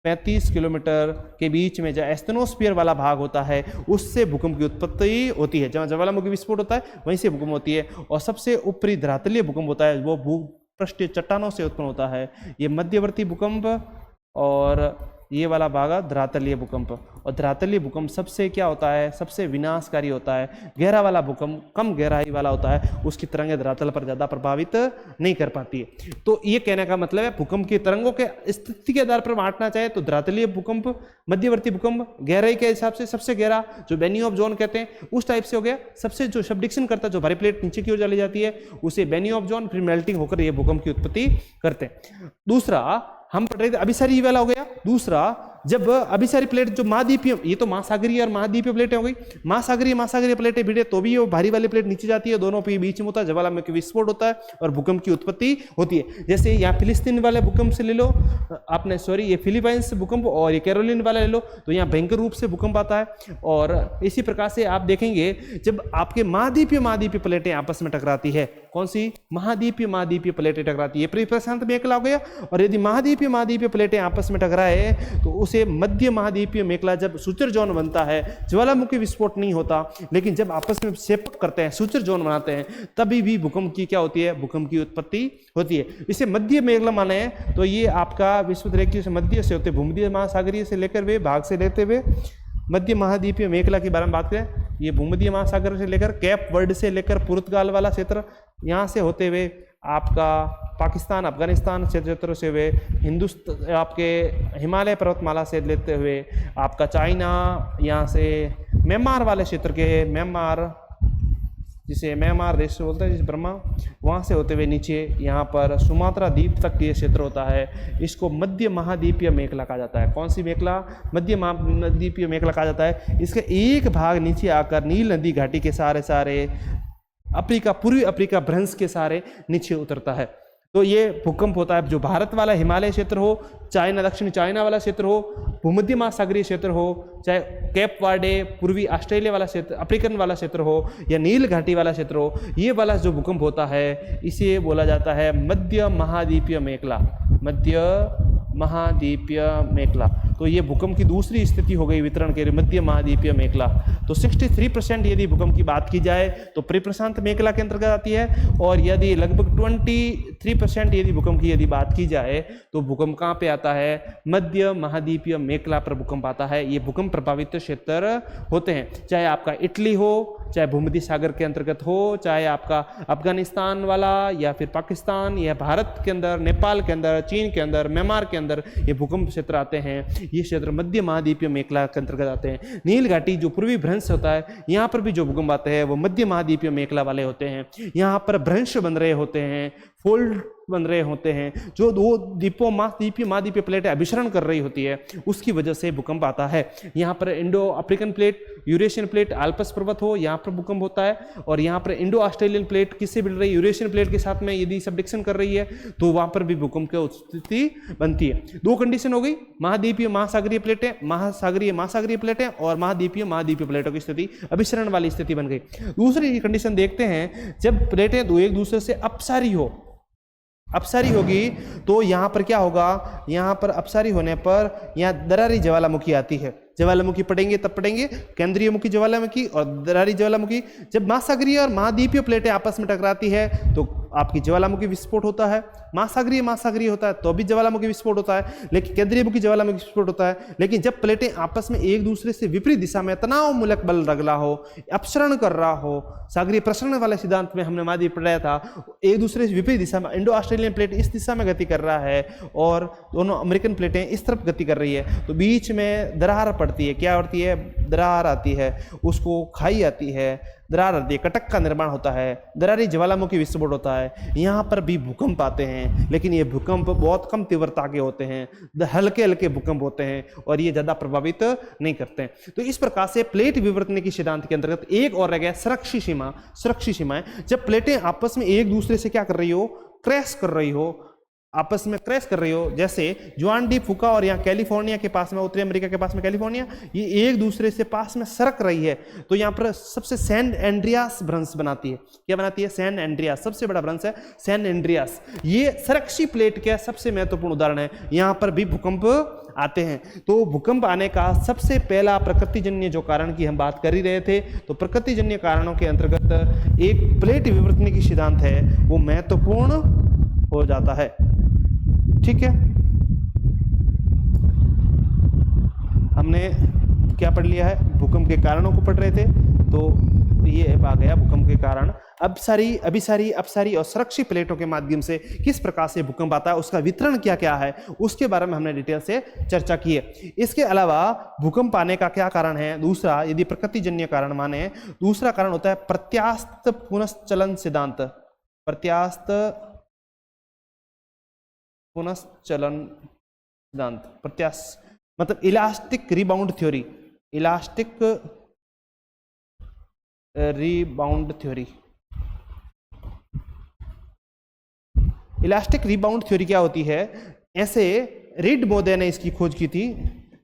35 किलोमीटर के बीच में, जहाँ एस्टेनोस्फीयर वाला भाग होता है उससे भूकंप की उत्पत्ति होती है। जहाँ ज्वालामुखी विस्फोट होता है वहीं से भूकंप होती है। और सबसे ऊपरी धरातलीय भूकंप होता है वो भूपृष्ठीय चट्टानों से उत्पन्न होता है। ये मध्यवर्ती भूकंप और ये वाला भाग धरातलीय भूकंप। और धरातलीय भूकंप सबसे क्या होता है, सबसे विनाशकारी होता है। गहरा वाला भूकंप कम गहराई वाला होता है, उसकी तरंगें धरातल पर ज़्यादा प्रभावित नहीं कर पाती है। तो ये कहने का मतलब है भूकंप की तरंगों के स्थिति के आधार पर बांटना चाहे तो धरातलीय भूकंप, मध्यवर्ती भूकंप, गहराई के हिसाब से सबसे गहरा जो बेनियोप जोन कहते हैं उस टाइप से हो गया। सबसे जो सबडिक्शन करता है, जो भारी प्लेट नीचे की ओर चली जाती है उसे बेनियोप जोन, फिर मेल्टिंग होकर ये भूकंप की उत्पत्ति करते हैं। दूसरा हम पढ़ रहे थे अभिसारी वाला हो गया। दूसरा, जब अभिसारी प्लेट जो महाद्वीपीय, ये तो महासागरीय और महाद्वीपीय प्लेटें हो गई। महासागरीय प्लेटें भिड़े तो भी वो भारी वाली प्लेट नीचे जाती है, दोनों के बीच में होता है, ज्वालामुखी विस्फोट होता है और भूकंप की उत्पत्ति होती है। जैसे यहाँ फिलिस्तीन वाले भूकंप से ले लो आपने, सॉरी ये फिलीपाइंस भूकंप और ये कैरोलिन वाला ले लो, तो यहाँ भयंकर रूप से भूकंप आता है। और इसी प्रकार से आप देखेंगे जब आपके महाद्वीपीय प्लेटें आपस में टकराती है, कौन सी महाद्वीपीय प्लेटें टकराती है, प्रशांत मेखला हो गया। और यदि महाद्वीपीय प्लेटें आपस में टकराए तो उसे मध्य महाद्वीपीय मेखला, जब सूचर जोन बनता है, ज्वालामुखी विस्फोट नहीं होता, लेकिन जब आपस में सेपट करते हैं, सूचर जोन बनाते हैं, तभी भी भूकंप की क्या होती है, भूकंप की उत्पत्ति होती है। इसे मध्य मेखला माने तो ये आपका विश्वरेखीय से मध्य से होते, भूमध्य महासागरीय से लेकर वे भाग से लेते हुए मध्य महाद्वीपीय मेखला के बारे में बात करें, ये भूमध्य महासागर से लेकर कैप वर्ड से लेकर पुर्तगाल वाला क्षेत्र, यहाँ से होते हुए आपका पाकिस्तान, अफगानिस्तान क्षेत्र से हुए हिंदुस्तान, आपके हिमालय पर्वतमाला से लेते हुए आपका चाइना, यहाँ से म्यांमार वाले क्षेत्र के, म्यांमार जिसे म्यांमार देश से बोलते हैं, जिसे ब्रह्मा, वहाँ से होते हुए नीचे यहाँ पर सुमात्रा द्वीप तक ये क्षेत्र होता है। इसको मध्य महाद्वीपीय मेखला कहा जाता है। कौन सी मेखला? मध्य महाद्वीपीय मेखला कहा जाता है। इसका एक भाग नीचे आकर नील नदी घाटी के सारे अफ्रीका, पूर्वी अफ्रीका भ्रंश के सारे नीचे उतरता है। तो ये भूकंप होता है। जो भारत वाला हिमालय क्षेत्र हो, चाइना, दक्षिणी चाइना वाला क्षेत्र हो, भूमध्य महासागरीय क्षेत्र हो, चाहे कैप वार्डे पूर्वी ऑस्ट्रेलिया वाला क्षेत्र, अफ्रीकन वाला क्षेत्र हो, या नील घाटी वाला क्षेत्र हो, ये वाला जो भूकंप होता है इसे बोला जाता है मध्य महाद्वीपीय मेखला। मध्य महाद्वीपीय मेखला। तो ये भूकंप की दूसरी स्थिति हो गई वितरण के मध्य महाद्वीपीय मेखला। तो 63% यदि भूकंप की बात की जाए तो परिप्रशांत मेखला के अंतर्गत आती है, और यदि लगभग 23% यदि भूकंप की यदि बात की जाए तो भूकंप कहाँ पे आता है? मध्य महाद्वीपीय मेखला पर भूकंप आता है। ये भूकंप प्रभावित क्षेत्र होते हैं, चाहे आपका इटली हो, चाहे भूमध्य सागर के अंतर्गत हो, चाहे आपका अफगानिस्तान वाला, या फिर पाकिस्तान, या भारत के अंदर, नेपाल के अंदर, चीन के अंदर, म्यांमार के अंदर ये भूकंप क्षेत्र आते हैं। ये क्षेत्र मध्य महाद्वीपीय मेखला के अंतर्गत आते हैं। नील घाटी जो पूर्वी भ्रंश होता है, यहाँ पर भी जो भूकंप आते हैं वो मध्य महाद्वीपीय मेखला वाले होते हैं। यहाँ पर भ्रंश बन रहे होते हैं, फोल्ड बन रहे होते हैं, जो दो द्वीपों महाद्वीपीय प्लेटें अभिसरण कर रही होती है, उसकी वजह से भूकंप आता है। यहाँ पर Indo African plate, Eurasian plate, Alps पर्वत हो, यहाँ पर भूकंप होता है। और यहाँ पर इंडो ऑस्ट्रेलियन प्लेट किससे मिल रही है, यूरेशियन प्लेट के साथ में यदि सबडक्शन कर रही है तो वहाँ पर भी भूकंप की स्थिति बनती है। दो कंडीशन हो गई, महाद्वीपीय महासागरीय प्लेटें, महासागरीय प्लेटें और महाद्वीपीय प्लेटों की स्थिति अभिसरण वाली स्थिति बन गई। दूसरी कंडीशन देखते हैं, जब प्लेटें दो एक दूसरे से अपसारी होगी तो यहाँ पर क्या होगा, यहाँ पर अपसारी होने पर यहाँ दरारी ज्वालामुखी आती है। ज्वालामुखी पढ़ेंगे तब पढ़ेंगे केंद्रीय मुखी ज्वालामुखी और दरारी ज्वालामुखी। जब महासागरीय और महाद्वीपीय प्लेटें आपस में टकराती है तो आपकी ज्वालामुखी विस्फोट होता है। महासागरीय होता है तो भी ज्वालामुखी विस्फोट होता है, लेकिन केंद्रीय मुखी ज्वालामुखी विस्फोट होता है। लेकिन जब प्लेटें आपस में एक दूसरे से विपरीत दिशा में तनाव मूलक बल रगला हो, अपसरण कर रहा हो, सागरीय प्रसरण वाले सिद्धांत में हमने महाद्वीप पढ़ाया था, एक दूसरे से विपरीत दिशा में इंडो ऑस्ट्रेलियन प्लेट इस दिशा में गति कर रहा है और दोनों अमेरिकन प्लेटें इस तरफ गति कर रही है, तो बीच में दरार पड़ती है। क्या होती है, दरार आती है, उसको खाई आती है, दरार आती है, कटक का निर्माण होता है, दरारी ज्वालामुखी विस्फोट होता है। यहाँ पर भी भूकंप आते हैं, लेकिन ये भूकंप बहुत कम तीव्रता के होते हैं, हल्के हल्के भूकंप होते हैं और ये ज्यादा प्रभावित नहीं करते हैं। तो इस प्रकार से प्लेट विवर्तन के सिद्धांत के अंतर्गत एक और रह गया सुरक्षित सीमाएं। जब प्लेटें आपस में एक दूसरे से क्या कर रही हो, आपस में क्रैश कर रही हो, जैसे जुआन डी फुका और यहाँ कैलिफोर्निया के पास में, उत्तरी अमेरिका के पास में कैलिफोर्निया, ये एक दूसरे से पास में सरक रही है, तो यहाँ पर सबसे सैन एंड्रियास भ्रंश बनाती है। क्या बनाती है, सैन एंड्रियास, सबसे बड़ा भ्रंश है सैन एंड्रियास। ये सरक्षी प्लेट का सबसे महत्वपूर्ण उदाहरण है। यहाँ पर भी भूकंप आते हैं। तो भूकंप आने का सबसे पहला प्रकृतिजन्य जो कारण की हम बात कर ही रहे थे, तो प्रकृतिजन्य कारणों के अंतर्गत एक प्लेट विवर्तन की सिद्धांत है, वो महत्वपूर्ण हो जाता है। ठीक है, हमने क्या पढ़ लिया है, भूकंप के कारणों को पढ़ रहे थे, तो ये आ गया भूकंप के कारण। अभिसारी, अपसारी और सुरक्षित प्लेटों के माध्यम से किस प्रकार से भूकंप आता है, उसका वितरण क्या क्या है, उसके बारे में हमने डिटेल से चर्चा की है। इसके अलावा भूकंप आने का क्या कारण है, दूसरा यदि प्रकृतिजन्य कारण माने, दूसरा कारण होता है प्रत्यास्थ पुनश्चलन सिद्धांत। मतलब elastic rebound theory. Elastic rebound theory क्या होती है, ऐसे रीड मोदे ने इसकी खोज की थी।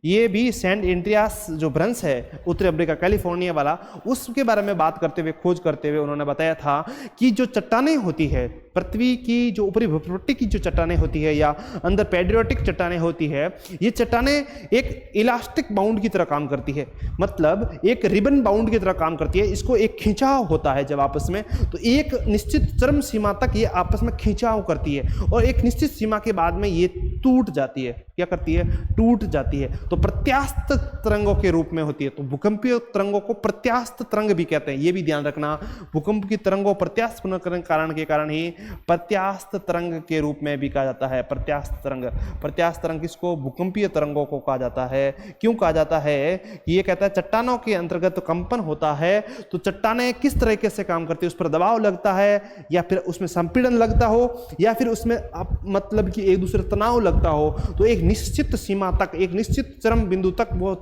ये भी सैन एंड्रियास जो भ्रंश है उत्तरी अमेरिका कैलिफोर्निया वाला, उसके बारे में बात करते हुए, खोज करते हुए उन्होंने बताया था कि जो चट्टानें होती है, पृथ्वी की जो ऊपरी भूपट्टी की जो चट्टानें होती है या अंदर पेड्रियोटिक चट्टानें होती है, ये चट्टानें एक इलास्टिक बाउंड की तरह काम करती है, मतलब एक रिबन बाउंड की तरह काम करती है। इसको एक खिंचाव होता है जब आपस में, तो एक निश्चित चरम सीमा तक ये आपस में खिंचाव करती है और एक निश्चित सीमा के बाद में ये टूट जाती है। क्या करती है, टूट जाती है। तो प्रत्यास्थ तरंगों के रूप में होती है। तो भूकंपीय तरंगों को प्रत्यास्थ तरंग भी कहते हैं, ये भी ध्यान रखना। भूकंप की तरंगों प्रत्यास्थ पुनर्करण कारण के कारण ही प्रत्यास्थ तरंग के रूप में भी कहा जाता है। प्रत्यास्थ तरंग किसको, भूकंपीय तरंगों को कहा जाता है। क्यों कहा जाता है, ये कहता है चट्टानों के अंतर्गत कंपन होता है, तो चट्टानें किस तरीके से काम करती है, उस पर दबाव लगता है या फिर उसमें संपीड़न लगता हो या फिर उसमें मतलब कि एक दूसरे तनाव लगता हो, तो एक निश्चित सीमा तक, एक निश्चित चरम बिंदु तक वो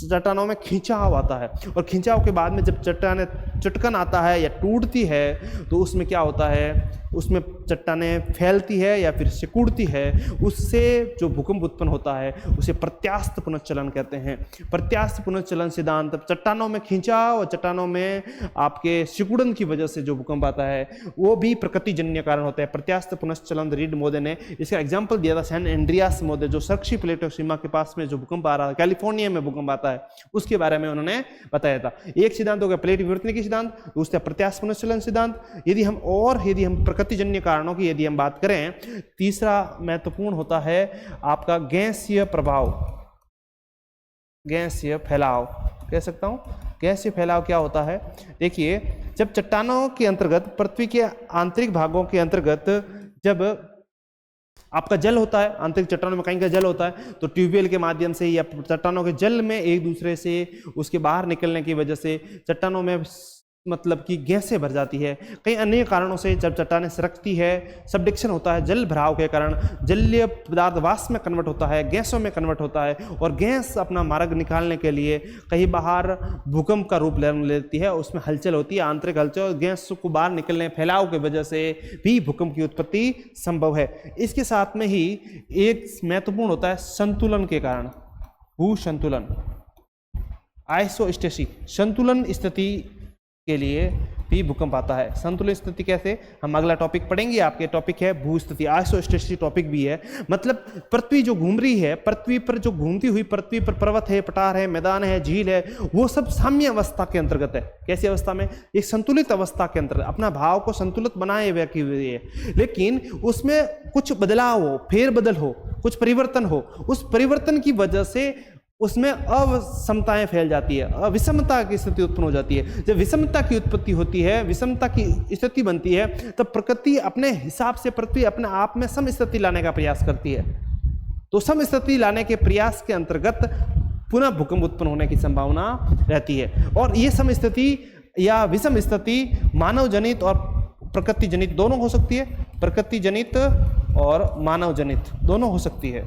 चट्टानों में खिंचाव आता है। और खिंचाव के बाद में जब चट्टानें चटकन आता है या टूटती है, तो उसमें क्या होता है, उसमें चट्टानें फैलती है या फिर सिकुड़ती है, उससे जो भूकंप उत्पन्न होता है उसे प्रत्यास्थ पुनश्चलन कहते हैं। प्रत्यास्थ पुनश्चलन सिद्धांत, चट्टानों में खिंचाव और चट्टानों में आपके सिकुड़न की वजह से जो भूकंप आता है वो भी प्रकृतिजन्य कारण होता है। प्रत्यास्थ पुनश्चलन रीड मोदे ने इसका एग्जाम्पल दिया था, सैन एंड्रियास मोदे, जो सरक्षी प्लेटो सीमा के पास में जो भूकंप आ रहा है, कैलिफोर्निया में भूकंप आता है, उसके बारे में उन्होंने बताया था। एक सिद्धांत हो गया प्लेट विवर्तन की सिद्धांत, दूसरा प्रत्यास्थ पुनश्चलन सिद्धांत। यदि हम प्रकृतिजन्य कारणों की यदि हम बात करें, तीसरा महत्वपूर्ण होता है आपका गैसीय प्रभाव, गैसीय फैलाव कह सकता हूं। गैसीय फैलाव क्या होता है, देखिए जब चट्टानों के अंतर्गत, पृथ्वी के आंतरिक भागों के अंतर्गत जब आपका जल होता है, आंतरिक चट्टानों में कहीं का जल होता है, तो ट्यूबवेल के माध्यम से या चट्टानों के जल में एक दूसरे से उसके बाहर निकलने की वजह से चट्टानों में मतलब कि गैसें भर जाती है। कई अन्य कारणों से जब चट्टानें सरकती है, सबडिक्शन होता है, जल भराव के कारण जलीय पदार्थ वाष्प में कन्वर्ट होता है, गैसों में कन्वर्ट होता है, और गैस अपना मार्ग निकालने के लिए कहीं बाहर भूकंप का रूप लेती है, उसमें हलचल होती है, आंतरिक हलचल, और गैस को बाहर निकलने फैलाव की वजह से भी भूकंप की उत्पत्ति संभव है। इसके साथ में ही एक महत्वपूर्ण होता है संतुलन के कारण, भू संतुलन, आइसोस्टेसी, संतुलन स्थिति के लिए भी भूकंप आता है। संतुलित स्थिति कैसे, हम अगला टॉपिक पढ़ेंगे, आपके टॉपिक है भू स्थिति, आइसोस्टेसी टॉपिक भी है। मतलब पृथ्वी जो घूम रही है, पृथ्वी पर जो घूमती हुई पृथ्वी पर पर्वत है, पठार है, मैदान है, झील है, वो सब साम्य अवस्था के अंतर्गत है। कैसी अवस्था में, एक संतुलित अवस्था के अंतर्गत अपना भाव को संतुलित बनाए हुए है, लेकिन उसमें कुछ बदलाव हो, फेरबदल हो, कुछ परिवर्तन हो, उस परिवर्तन की वजह से उसमें अविषमताएं फैल जाती है, अविषमता की स्थिति उत्पन्न हो जाती है। जब विषमता की उत्पत्ति होती है, विषमता की स्थिति बनती है, तब प्रकृति अपने हिसाब से पृथ्वी अपने आप में सम स्थिति लाने का प्रयास करती है। तो सम स्थिति लाने के प्रयास के अंतर्गत पुनः भूकंप उत्पन्न होने की संभावना रहती है। और ये सम स्थिति या विषम स्थिति मानव जनित और प्रकृति जनित दोनों हो सकती है, प्रकृति जनित और मानव जनित दोनों हो सकती है।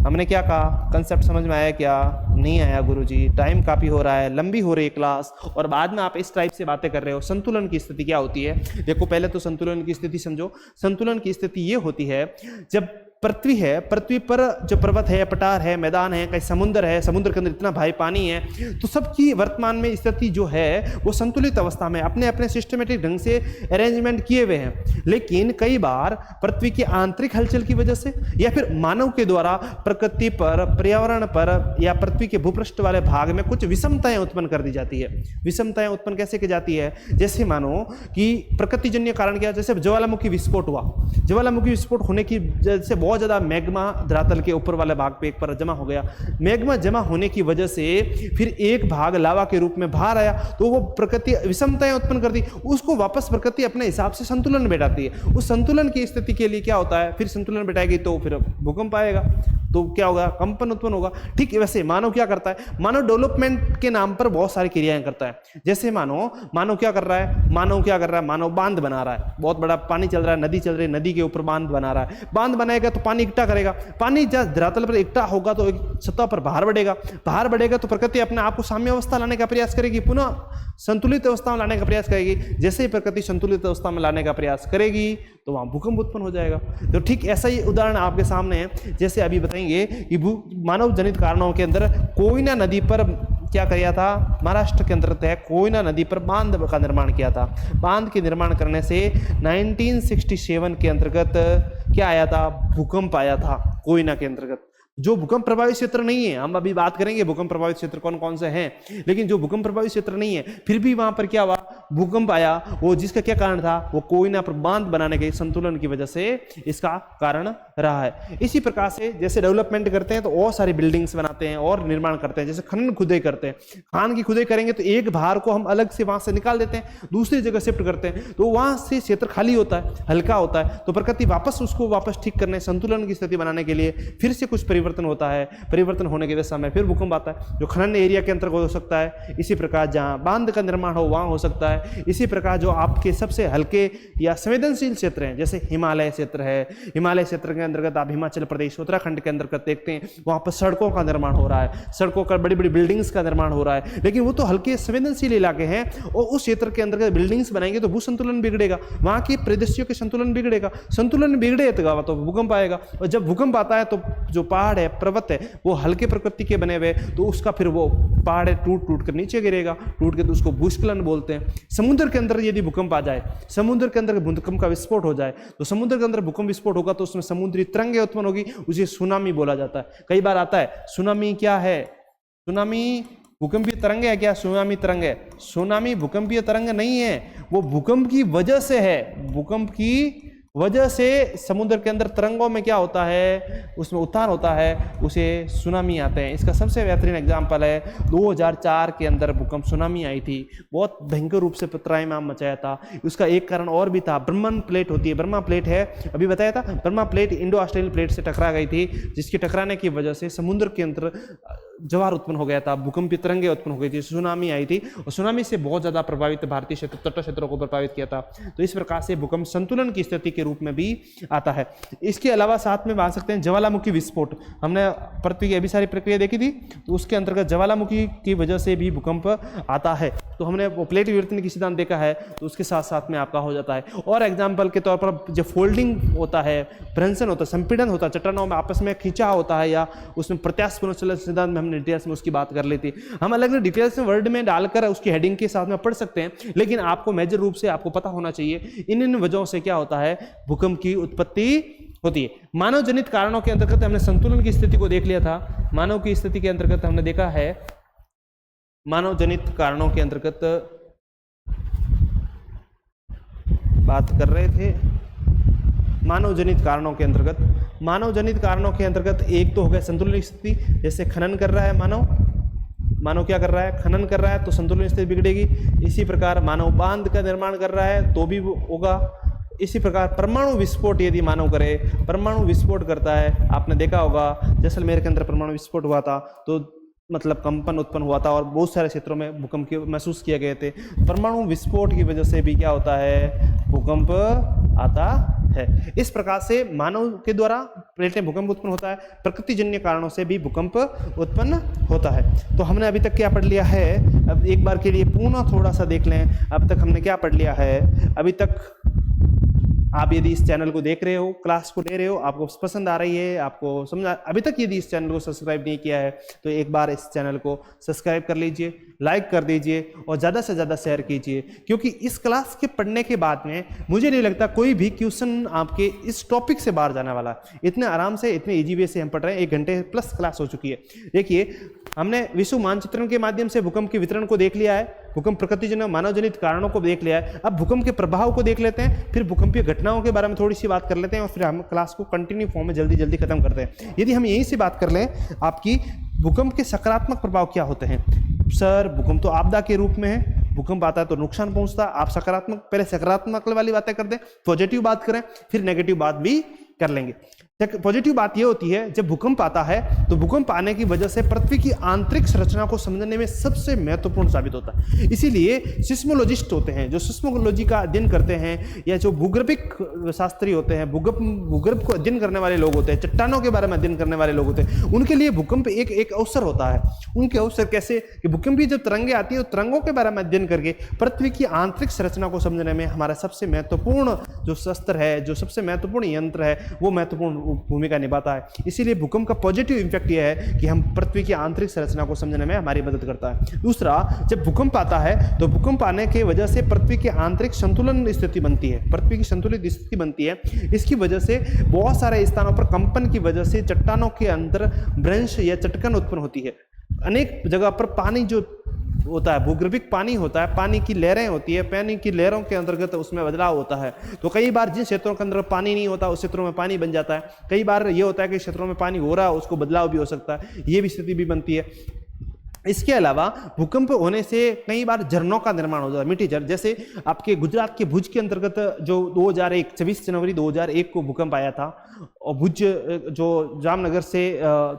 हमने क्या कहा, कंसेप्ट समझ में आया क्या, नहीं आया गुरुजी, टाइम काफ़ी हो रहा है, लंबी हो रही है क्लास, और बाद में आप इस टाइप से बातें कर रहे हो। संतुलन की स्थिति क्या होती है, देखो पहले तो संतुलन की स्थिति समझो। संतुलन की स्थिति ये होती है जब पृथ्वी है, पृथ्वी पर जो पर्वत है, पठार है, मैदान है, कहीं समुद्र है, समुद्र के अंदर इतना भारी पानी है, तो सबकी वर्तमान में स्थिति जो है वो संतुलित अवस्था में अपने अपने सिस्टमेटिक ढंग से अरेंजमेंट किए हुए हैं। लेकिन कई बार पृथ्वी की आंतरिक हलचल की वजह से या फिर मानव के द्वारा प्रकृति पर, पर्यावरण पर या पृथ्वी के भूपृष्ठ वाले भाग में कुछ विषमताएं उत्पन्न कर दी जाती है। विषमताएं उत्पन्न कैसे की जाती है, जैसे मानो कि प्रकृतिजन्य कारण क्या, जैसे ज्वालामुखी विस्फोट हुआ, ज्वालामुखी विस्फोट होने की जैसे बहुत ज्यादा मैग्मा धरातल के ऊपर वाले भाग पे एक पर जमा हो गया, मैग्मा जमा होने की वजह से फिर एक भाग लावा के रूप में बाहर आया, तो वो प्रकृति विषमताएं उत्पन्न कर दी, उसको वापस प्रकृति अपने हिसाब से संतुलन बैठाती है। उस संतुलन की स्थिति के लिए क्या होता है, फिर संतुलन बैठाएगी तो फिर भूकंप आएगा, तो क्या होगा, कंपन उत्पन्न होगा। ठीक वैसे मानव क्या करता है, मानव डेवलपमेंट के नाम पर बहुत सारी क्रियाएं करता है। जैसे मानव क्या कर रहा है, मानव बांध बना रहा है, बहुत बड़ा पानी चल रहा है, नदी चल रही है, नदी के ऊपर बांध बना रहा है, बांध बनाएगा तो पानी इकट्ठा करेगा, पानी जब धरातल पर इकट्ठा होगा तो एक सतह पर बाहर बढ़ेगा, तो प्रकृति अपने आप को साम्य अवस्था लाने का प्रयास करेगी, पुनः संतुलित अवस्था में लाने का प्रयास करेगी। जैसे ही प्रकृति संतुलित अवस्था में लाने का प्रयास करेगी तो वहां भूकंप उत्पन्न हो जाएगा। तो ठीक ऐसा ही उदाहरण आपके सामने है, जैसे अभी बताएंगे कि मानव जनित कारणों के अंदर कोयना नदी पर क्या किया था, महाराष्ट्र के अंतर्गत है, कोयना नदी पर बांध का निर्माण किया था। बांध के निर्माण करने से 1967 के अंतर्गत क्या आया था, भूकंप आया था कोयना के अंतर्गत। जो भूकंप प्रभावित क्षेत्र नहीं है, हम अभी बात करेंगे भूकंप प्रभावित क्षेत्र कौन कौन से हैं, लेकिन जो भूकंप प्रभावित क्षेत्र नहीं है फिर भी वहां पर क्या हुआ, भूकंप आया, वो जिसका क्या कारण था, वो कोयना पर बांध बनाने के संतुलन की वजह से इसका कारण रहा है। इसी प्रकार से जैसे डेवलपमेंट करते हैं तो और सारी बिल्डिंग्स बनाते हैं और निर्माण करते हैं, जैसे खनन खुदाई करते हैं, खान की खुदाई करेंगे तो एक भार को हम अलग से वहां से निकाल देते हैं, दूसरी जगह शिफ्ट करते हैं, तो वहां से क्षेत्र खाली होता है, हल्का होता है, तो प्रकृति वापस उसको वापस ठीक करने, संतुलन की स्थिति बनाने के लिए फिर से कुछ परिवर्तन होता है, परिवर्तन होने के समय फिर भूकंप आता है, जो खनन एरिया के अंतर्गत हो सकता है। इसी प्रकार जहां बांध का निर्माण हो वहां हो सकता है। इसी प्रकार जो आपके सबसे हल्के या संवेदनशील क्षेत्र हैं, जैसे हिमालय क्षेत्र है, हिमालय क्षेत्र के अंतर्गत आप हिमाचल प्रदेश, उत्तराखंड के अंतर्गत देखते हैं, वहां पर सड़कों का निर्माण हो रहा है, सड़कों का बड़ी बड़ी बिल्डिंग्स का निर्माण हो रहा है, लेकिन वो तो हल्के संवेदनशील इलाके हैं और उस क्षेत्र के अंतर्गत बिल्डिंग्स बनाएंगे तो भू संतुलन बिगड़ेगा, वहां के परिदृश्यों के संतुलन बिगड़ेगा, संतुलन बिगड़ेगा तो भूकंप आएगा। और जब भूकंप आता है तो जो पहाड़ है, पर्वत है, वो हल्के प्रकृति के बने हुए, तो उसका फिर वो पहाड़ टूट कर नीचे गिरेगा, टूट के तो उसको भूस्खलन बोलते हैं। समुद्र के अंदर यदि भूकंप आ जाए, समुद्र के अंदर भूकंप का विस्फोट हो जाए, तो समुद्र के अंदर भूकंप विस्फोट होगा तो उसमें समुद्री तरंगें उत्पन्न होगी, उसे सुनामी बोला जाता है। कई बार आता है सुनामी, क्या है सुनामी, भूकंपीय तरंग है क्या, सुनामी तरंग है? सुनामी भूकंपीय तरंग नहीं है, वो भूकंप की वजह से है, भूकंप की वजह से समुद्र के अंदर तरंगों में क्या होता है, उसमें उतार होता है, उसे सुनामी आते हैं। इसका सबसे बेहतरीन एग्जांपल है 2004 के अंदर भूकंप सुनामी आई थी, बहुत भयंकर रूप से त्राहिमाम मचाया था। उसका एक कारण और भी था, ब्रह्मन प्लेट होती है, ब्रह्मा प्लेट है, अभी बताया था, Brahma plate Indo Australian plate से टकरा गई थी, जिसके टकराने की वजह से समुद्र के अंदर ज्वार उत्पन्न हो गया था, भूकंपीय तरंगे उत्पन्न हो गई थी, सुनामी आई थी, और सुनामी से बहुत ज्यादा प्रभावित भारतीय क्षेत्र, तट क्षेत्रों को प्रभावित किया था। तो इस प्रकार से भूकंप संतुलन की स्थिति के रूप में भी आता है। इसके अलावा साथ में बांध सकते हैं ज्वालामुखी विस्फोट। हमने पृथ्वी की अभी सारी प्रक्रिया देखी थी, तो उसके अंतर्गत ज्वालामुखी की वजह से भी भूकंप आता है। तो हमने वो प्लेट विवर्तन की सिद्धांत देखा है, तो उसके साथ साथ में आपका हो जाता है। और एग्जाम्पल के तौर पर जब फोल्डिंग होता है, भ्रंशन होता है, संपीड़न होता है, चट्टानों में आपस में खींचा होता है, या उसमें प्रत्यास्थ पुनर्चलन सिद्धांत में हमने डिटेल्स में उसकी बात कर ली थी। हम अलग अलग डिटेल्स में वर्ड में डालकर उसकी हेडिंग के साथ में पढ़ सकते हैं, लेकिन आपको मेजर रूप से आपको पता होना चाहिए इन वजहों से क्या होता है, भूकंप की उत्पत्ति होती है। मानव जनित कारणों के अंतर्गत हमने संतुलन की स्थिति को देख लिया था। मानव की स्थिति के अंतर्गत हमने देखा है, मानव जनित कारणों के अंतर्गत बात कर रहे थे। मानव जनित कारणों के अंतर्गत, मानव जनित कारणों के अंतर्गत एक तो हो गया संतुलन स्थिति, जैसे खनन कर रहा है मानव क्या कर रहा है, खनन कर रहा है, तो संतुलन स्थिति बिगड़ेगी। इसी प्रकार मानव बांध का निर्माण कर रहा है तो भी होगा। इसी प्रकार परमाणु विस्फोट यदि मानव करे, परमाणु विस्फोट करता है, आपने देखा होगा जैसलमेर के अंदर परमाणु विस्फोट हुआ था, तो मतलब कंपन उत्पन्न हुआ था और बहुत सारे क्षेत्रों में भूकंप के महसूस किए गए थे। परमाणु विस्फोट की वजह से भी क्या होता है, भूकंप आता है। इस प्रकार से मानव के द्वारा प्लेटें भूकंप उत्पन्न होता है, प्रकृतिजन्य कारणों से भी भूकंप उत्पन्न होता है। तो हमने अभी तक क्या पढ़ लिया है, अब एक बार के लिए पुनः थोड़ा सा देख लें, अब तक हमने क्या पढ़ लिया है। अभी तक आप यदि इस चैनल को देख रहे हो, क्लास को ले रहे हो, आपको पसंद आ रही है, आपको समझ, अभी तक यदि इस चैनल को सब्सक्राइब नहीं किया है तो एक बार इस चैनल को सब्सक्राइब कर लीजिए, लाइक कर दीजिए और ज़्यादा से ज़्यादा शेयर कीजिए, क्योंकि इस क्लास के पढ़ने के बाद में मुझे नहीं लगता कोई भी क्वेश्चन आपके इस टॉपिक से बाहर जाने वाला है। इतने आराम से, इतने ईजी वे से हम पढ़ रहे हैं, 1 घंटे प्लस क्लास हो चुकी है। देखिए, हमने विश्व मानचित्रण के माध्यम से भूकंप के वितरण को देख लिया है, भूकंप प्रकृतिजन्य मानवजनित कारणों को देख लिया है। अब भूकंप के प्रभाव को देख लेते हैं, फिर भूकंपीय घटनाओं के बारे में थोड़ी सी बात कर लेते हैं और फिर हम क्लास को कंटिन्यू फॉर्म में जल्दी जल्दी खत्म करते हैं। यदि हम यहीं से बात कर लें, आपकी भूकंप के सकारात्मक प्रभाव क्या होते हैं। सर, भूकंप तो आपदा के रूप में है, भूकंप आता है तो नुकसान पहुंचता है। आप सकारात्मक, पहले सकारात्मक वाली बातें कर दें, पॉजिटिव बात करें, फिर नेगेटिव बात भी कर लेंगे। पॉजिटिव बात यह होती है, जब भूकंप आता है तो भूकंप आने की वजह से पृथ्वी की आंतरिक संरचना को समझने में सबसे महत्वपूर्ण साबित होता है। इसीलिए सिस्मोलॉजिस्ट होते हैं जो सिस्मोलॉजी का अध्ययन करते हैं, या जो भूगर्भिक शास्त्री होते हैं, भूगर्भ को अध्ययन करने वाले लोग होते हैं, चट्टानों के बारे में अध्ययन करने वाले लोग होते हैं, उनके लिए भूकंप एक अवसर होता है। उनके अवसर कैसे कि भूकंपीय जब तरंगे आती है तो तरंगों के बारे में अध्ययन करके पृथ्वी की आंतरिक संरचना को समझने में हमारा सबसे महत्वपूर्ण जो शस्त्र है, जो सबसे महत्वपूर्ण यंत्र है, वो महत्वपूर्ण भूमिका निभाता है। इसीलिए भूकंप का पॉजिटिव इंपैक्ट यह है कि हम पृथ्वी की आंतरिक संरचना को समझने में हमारी मदद करता है। दूसरा, जब भूकंप आता है तो भूकंप आने की वजह से पृथ्वी की आंतरिक संतुलन स्थिति बनती है, पृथ्वी की संतुलित स्थिति बनती है। इसकी वजह से बहुत सारे स्थानों पर कंपन की वजह से चट्टानों के अंदर भ्रंश या चटकन उत्पन्न होती है। अनेक जगह पर पानी जो होता है, भूगर्भिक पानी होता है, पानी की लहरें होती है, पानी की लहरों के अंतर्गत उसमें बदलाव होता है। तो कई बार जिन क्षेत्रों के अंदर पानी नहीं होता उस क्षेत्रों में पानी बन जाता है। कई बार ये होता है कि क्षेत्रों में पानी हो रहा है, उसको बदलाव भी हो सकता है, ये भी स्थिति भी बनती है। इसके अलावा भूकंप होने से कई बार झरनों का निर्माण हो जाता है, मिट्टी झरना। जैसे आपके गुजरात के भुज के अंतर्गत जो 26 जनवरी 2001 को भूकंप आया था, और भुज जो जामनगर से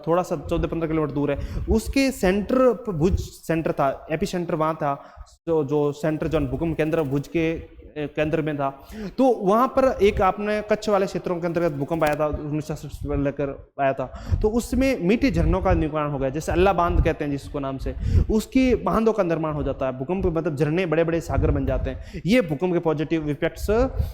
थोड़ा सा 14-15 किलोमीटर दूर है, उसके सेंटर पर भुज सेंटर था, एपी सेंटर वहाँ था, जो सेंटर जो भूकंप केंद्र भुज के केंद्र में था। तो वहां पर एक आपने कच्छ वाले क्षेत्रों के अंतर्गत भूकंप आया था, 1960 लेकर आया था, तो उसमें मीठे झरनों का निर्माण हो गया, जैसे अल्लाह बांध कहते हैं जिसको नाम से, उसकी बांधों का निर्माण हो जाता है। भूकंप मतलब झरने, बड़े बड़े सागर बन जाते हैं। ये भूकंप के पॉजिटिव इफेक्ट्स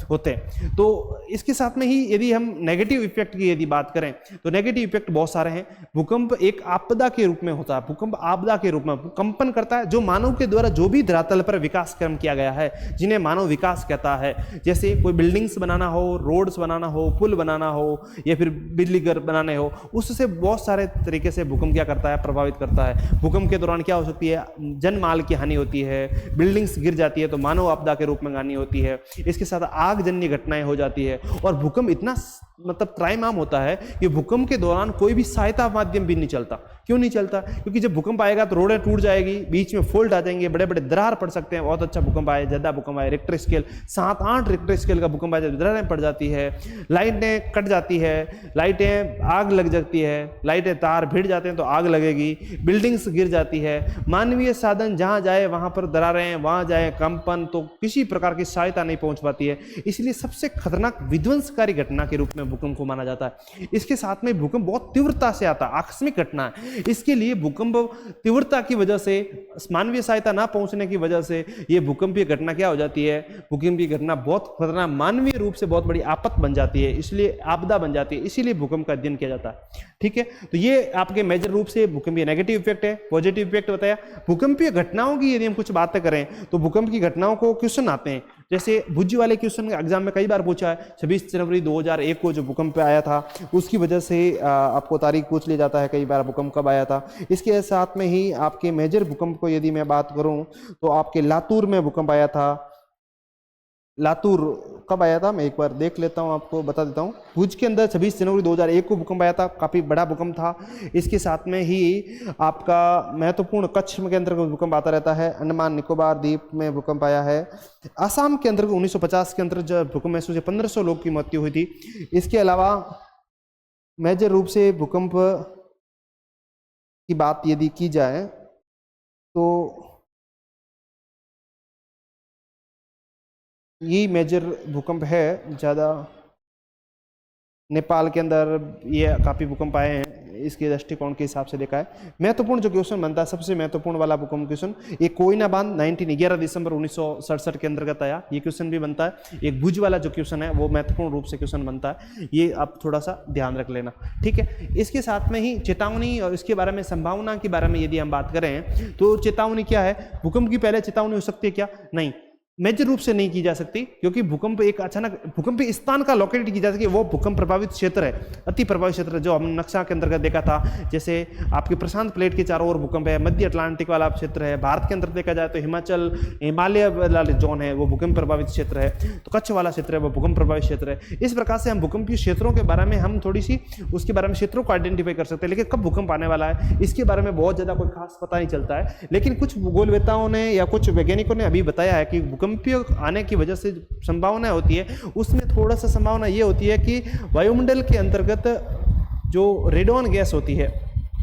होते हैं। तो इसके साथ में ही यदि हम नेगेटिव इफेक्ट की यदि बात करें तो नेगेटिव इफेक्ट बहुत सारे हैं। भूकंप एक आपदा के रूप में होता है, भूकंप आपदा के रूप में कंपन करता है, जो मानव के द्वारा जो भी धरातल पर विकास कर्म किया गया है, जिन्हें मानव विकास विकास कहता है। जैसे कोई बिल्डिंग्स बनाना हो, रोड्स बनाना हो, पुल बनाना हो या फिर बिजली घर बनाने हो, उससे बहुत सारे तरीके से भूकंप क्या करता है, प्रभावित करता है। भूकंप के दौरान क्या हो सकती है, जन माल की हानि होती है, बिल्डिंग्स गिर जाती है तो मानव आपदा के रूप में हानि होती है, इसके साथ आगजन्य घटनाएं हो जाती है। और भूकंप इतना मतलब त्राइमाम होता है कि भूकंप के दौरान कोई भी सहायता माध्यम भी नहीं चलता। क्यों नहीं चलता? क्योंकि जब भूकंप आएगा तो रोडें टूट जाएगी, बीच में फोल्ड आ जाएंगे, बड़े बड़े दरार पड़ सकते हैं। बहुत अच्छा भूकंप आए, ज्यादा भूकंप आए, रिक्टर स्केल 7-8 रिक्टर स्केल का भूकंप आए, दरारें पड़ जाती है, लाइटें कट जाती है, लाइटें आग लग जाती है, लाइटें तार भिड़ जाते हैं तो आग लगेगी, बिल्डिंग्स गिर जाती है, मानवीय साधन जहां जाए वहां पर दरारें, वहां जाए कंपन, तो किसी प्रकार की सहायता नहीं पहुंच पाती है। इसलिए सबसे खतरनाक विध्वंसकारी घटना के रूप में भूकंप को माना जाता है। इसके साथ में भूकंप बहुत तीव्रता से आता है, आकस्मिक घटना है। इसके लिए भूकंप तीव्रता की वजह से, मानवीय सहायता ना पहुंचने की वजह से ये भूकंपीय घटना क्या हो जाती है, भूकंपीय घटना बहुत खतरनाक, मानवीय रूप से बहुत बड़ी आपत बन जाती है, इसलिए आपदा बन जाती है, इसीलिए भूकंप का अध्ययन किया जाता है। ठीक है, तो ये आपके मेजर रूप से भूकंपीय नेगेटिव इफेक्ट है। पॉजिटिव इफेक्ट बताया। भूकंपीय घटनाओं की यदि हम कुछ बातें करें तो भूकंप की घटनाओं को क्वेश्चन आते हैं, जैसे भुज्जी वाले क्वेश्चन एग्जाम में कई बार पूछा है। 26 जनवरी 2001 को जो भूकंप आया था उसकी वजह से आपको तारीख पूछ लिया जाता है कई बार, भूकंप कब आया था। इसके साथ में ही आपके मेजर भूकंप को यदि मैं बात करूं तो आपके लातूर में भूकंप आया था। लातूर कब आया था मैं एक बार देख लेता हूं, आपको बता देता हूं। भुज के अंदर 26 जनवरी 2001 को भूकंप आया था, काफी बड़ा भूकंप था। इसके साथ में ही आपका महत्वपूर्ण कच्छ के अंदर भूकंप आता रहता है। अंडमान निकोबार द्वीप में भूकंप आया है। आसाम के अंदर 1950 के अंदर जब भूकंप महसूस हुआ 1500 लोग की मृत्यु हुई थी। इसके अलावा मेजर रूप से भूकंप की बात यदि की जाए तो यही मेजर भूकंप है। ज़्यादा नेपाल के अंदर ये काफ़ी भूकंप आए हैं, इसके दृष्टिकोण के हिसाब से देखा है। महत्वपूर्ण जो क्वेश्चन बनता है, सबसे महत्वपूर्ण वाला भूकंप क्वेश्चन, एक कोयना बांध 11 दिसंबर 1967 के अंतर्गत आया, ये क्वेश्चन भी बनता है। एक भुज वाला जो क्वेश्चन है वो महत्वपूर्ण रूप से क्वेश्चन बनता है, ये आप थोड़ा सा ध्यान रख लेना। ठीक है, इसके साथ में ही चेतावनी और इसके बारे में, संभावना के बारे में यदि हम बात करें तो चेतावनी क्या है, भूकंप की पहले चेतावनी हो सकती है क्या? नहीं, मेजर रूप से नहीं की जा सकती, क्योंकि भूकंप एक अचानक भूकंप स्थान का लोकेट की जा सके, वो भूकंप प्रभावित क्षेत्र है, अति प्रभावित क्षेत्र जो हमने नक्शा के अंतर्गत देखा था। जैसे आपके प्रशांत प्लेट के चारों ओर भूकंप है, मध्य अटलांटिक वाला क्षेत्र है। भारत के अंदर देखा जाए तो हिमाचल, हिमालय वाला जोन है वो भूकंप प्रभावित क्षेत्र है, तो कच्छ वाला क्षेत्र है वो भूकंप प्रभावित क्षेत्र है। इस प्रकार से हम भूकंपीय क्षेत्रों के बारे में हम थोड़ी सी उसके बारे में क्षेत्रों को आइडेंटिफाई कर सकते हैं, लेकिन कब भूकंप आने वाला है इसके बारे में बहुत ज्यादा कोई खास पता नहीं चलता है। लेकिन कुछ भूगोलवेताओं ने या कुछ वैज्ञानिकों ने अभी बताया है कि भूकंपीय आने की वजह से संभावना होती है, उसमें थोड़ा सा संभावना ये होती है कि वायुमंडल के अंतर्गत जो रेडॉन गैस होती है,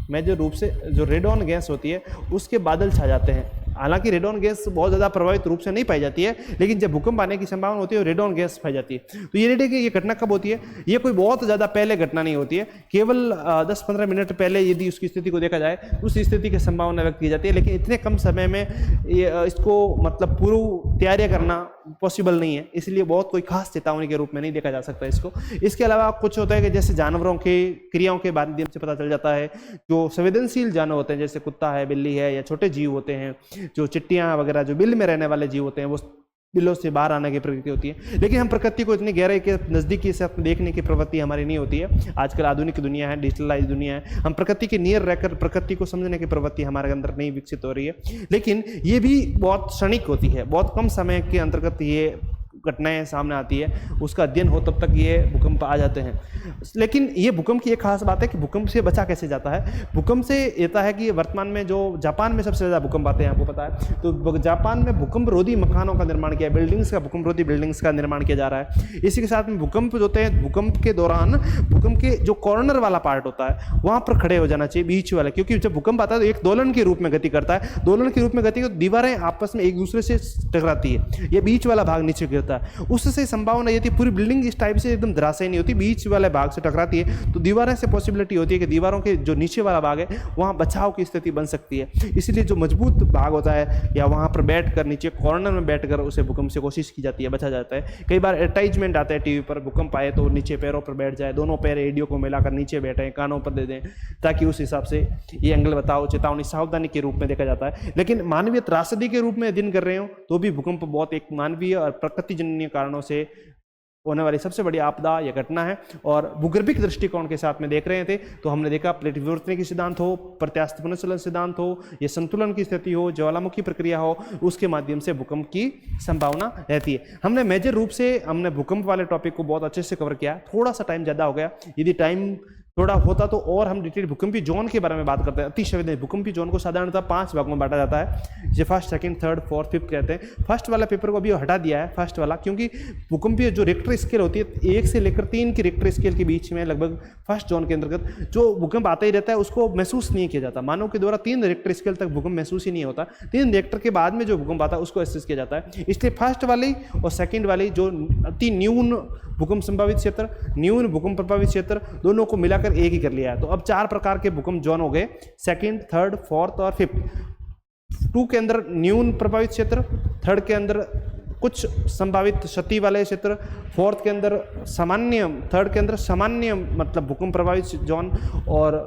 मेजर रूप से जो रेडॉन गैस होती है उसके बादल छा जाते हैं। हालांकि रेडॉन गैस बहुत ज़्यादा प्रभावित रूप से नहीं पाई जाती है, लेकिन जब भूकंप आने की संभावना होती है रेडॉन गैस पाई जाती है। तो ये घटना कब होती है? ये कोई बहुत ज़्यादा पहले घटना नहीं होती है, केवल 10-15 मिनट पहले यदि उसकी स्थिति को देखा जाए उस स्थिति की संभावना व्यक्त की जाती है। लेकिन इतने कम समय में इसको मतलब पूर्व तैयारियाँ करना पॉसिबल नहीं है, इसलिए बहुत कोई खास चेतावनी के रूप में नहीं देखा जा सकता इसको। इसके अलावा कुछ होता है कि जैसे जानवरों के क्रियाओं के माध्यम से पता चल जाता है, जो संवेदनशील जानवर होते हैं जैसे कुत्ता है, बिल्ली है या छोटे जीव होते हैं, जो चिट्टियां वगैरह जो बिल में रहने वाले जीव होते हैं, वो बिलों से बाहर आने की प्रवृत्ति होती है। लेकिन हम प्रकृति को इतनी गहराई के नजदीकी से देखने की प्रवृत्ति हमारी नहीं होती है। आजकल आधुनिक दुनिया है, डिजिटलाइज दुनिया है, हम प्रकृति के नियर रहकर प्रकृति को समझने की प्रवृत्ति हमारे अंदर नहीं विकसित हो रही है। लेकिन ये भी बहुत क्षणिक होती है, बहुत कम समय के अंतर्गत ये घटनाएं सामने आती है, उसका अध्ययन हो तब तक ये भूकंप आ जाते हैं। लेकिन ये भूकंप की एक खास बात है कि भूकंप से बचा कैसे जाता है। भूकंप से येता है कि वर्तमान में जो जापान में सबसे ज़्यादा भूकंप आते हैं, आपको पता है, तो जापान में भूकंप रोधी मकानों का निर्माण किया, बिल्डिंग्स का, भूकंप रोधी बिल्डिंग्स का निर्माण किया जा रहा है। इसी के साथ में भूकंप होते हैं, भूकंप के दौरान भूकंप के जो कॉर्नर वाला पार्ट होता है वहाँ पर खड़े हो जाना चाहिए, बीच वाला, क्योंकि जब भूकंप आता है तो एक दोलन के रूप में गति करता है, दोलन के रूप में गति, दीवारें आपस में एक दूसरे से टकराती है, ये बीच वाला भाग नीचे गिरता है। उससे संभावना ये थी पूरी बिल्डिंग इस टाइप से एकदम धराशायी नहीं होती, बीच वाले भाग से टकराती है, तो दीवारें से पॉसिबिलिटी होती है कि दीवारों के जो नीचे वाला भाग है वहाँ बचाव की स्थिति बन सकती है। इसलिए जो मजबूत भाग होता है या वहाँ पर बैठकर नीचे कॉर्नर में बैठकर उसे भूकंप से कोशिश की जाती है, बचा जाता है। कई बार एडवर्टाइजमेंट आता है टीवी पर, भूकंप आए तो नीचे पैरों पर बैठ जाए, दोनों पैर एडियो को मिलाकर नीचे बैठे, कानों पर दे दें, ताकि उस हिसाब से ये एंगल बताओ, चेतावनी, सावधानी के रूप में देखा जाता है। लेकिन मानवीय त्रासदी के रूप में अध्ययन कर रहे हो तो भी भूकंप बहुत एक मानवीय और प्रकृति प्रकृतिजन्य कारणों से होने वाली सबसे बड़ी आपदा या घटना है। और भूगर्भिक दृष्टिकोण के साथ में देख रहे थे तो हमने देखा प्लेट विवर्तन की सिद्धांत हो, प्रत्यास्थ पुनर्चलन सिद्धांत हो, या संतुलन की स्थिति हो, ज्वालामुखी प्रक्रिया हो, उसके माध्यम से भूकंप की संभावना रहती है। हमने मेजर रूप से हमने भूकंप वाले टॉपिक को बहुत अच्छे से कवर किया। थोड़ा सा टाइम ज़्यादा हो गया, यदि टाइम थोड़ा होता तो और हम डिटेल भूकंपी जोन के बारे में बात करते हैं। अतिशय भूकंपी जोन को साधारणतः 5 भागों में बांटा जाता है, जो first, second, third, fourth, fifth कहते हैं। फर्स्ट वाला पेपर को अभी हटा दिया है, फर्स्ट वाला, क्योंकि भूकंपीय जो रिक्टर स्केल होती है 1 से लेकर 3 की रिक्टर स्केल के बीच में लगभग फर्स्ट जोन के अंतर्गत जो भूकंप आता ही रहता है उसको महसूस नहीं किया जाता। मानव के द्वारा 3 रिक्टर स्केल तक भूकंप महसूस ही नहीं होता, 3 रिक्टर के बाद में जो भूकंप आता है उसको असेस किया जाता है। इसलिए फर्स्ट वाली और सेकंड वाली जो अति न्यून भूकंप संभावित क्षेत्र, न्यून भूकंप प्रभावित क्षेत्र, दोनों को मिलाकर एक ही कर लिया है। तो अब 4 प्रकार के भूकंप जोन हो गए, सेकंड, थर्ड, फोर्थ और फिफ्थ। 2 के अंदर न्यून प्रभावित क्षेत्र, थर्ड के अंदर कुछ संभावित क्षति वाले क्षेत्र, फोर्थ के अंदर सामान्य, थर्ड के अंदर सामान्य मतलब भूकंप प्रभावित जोन, और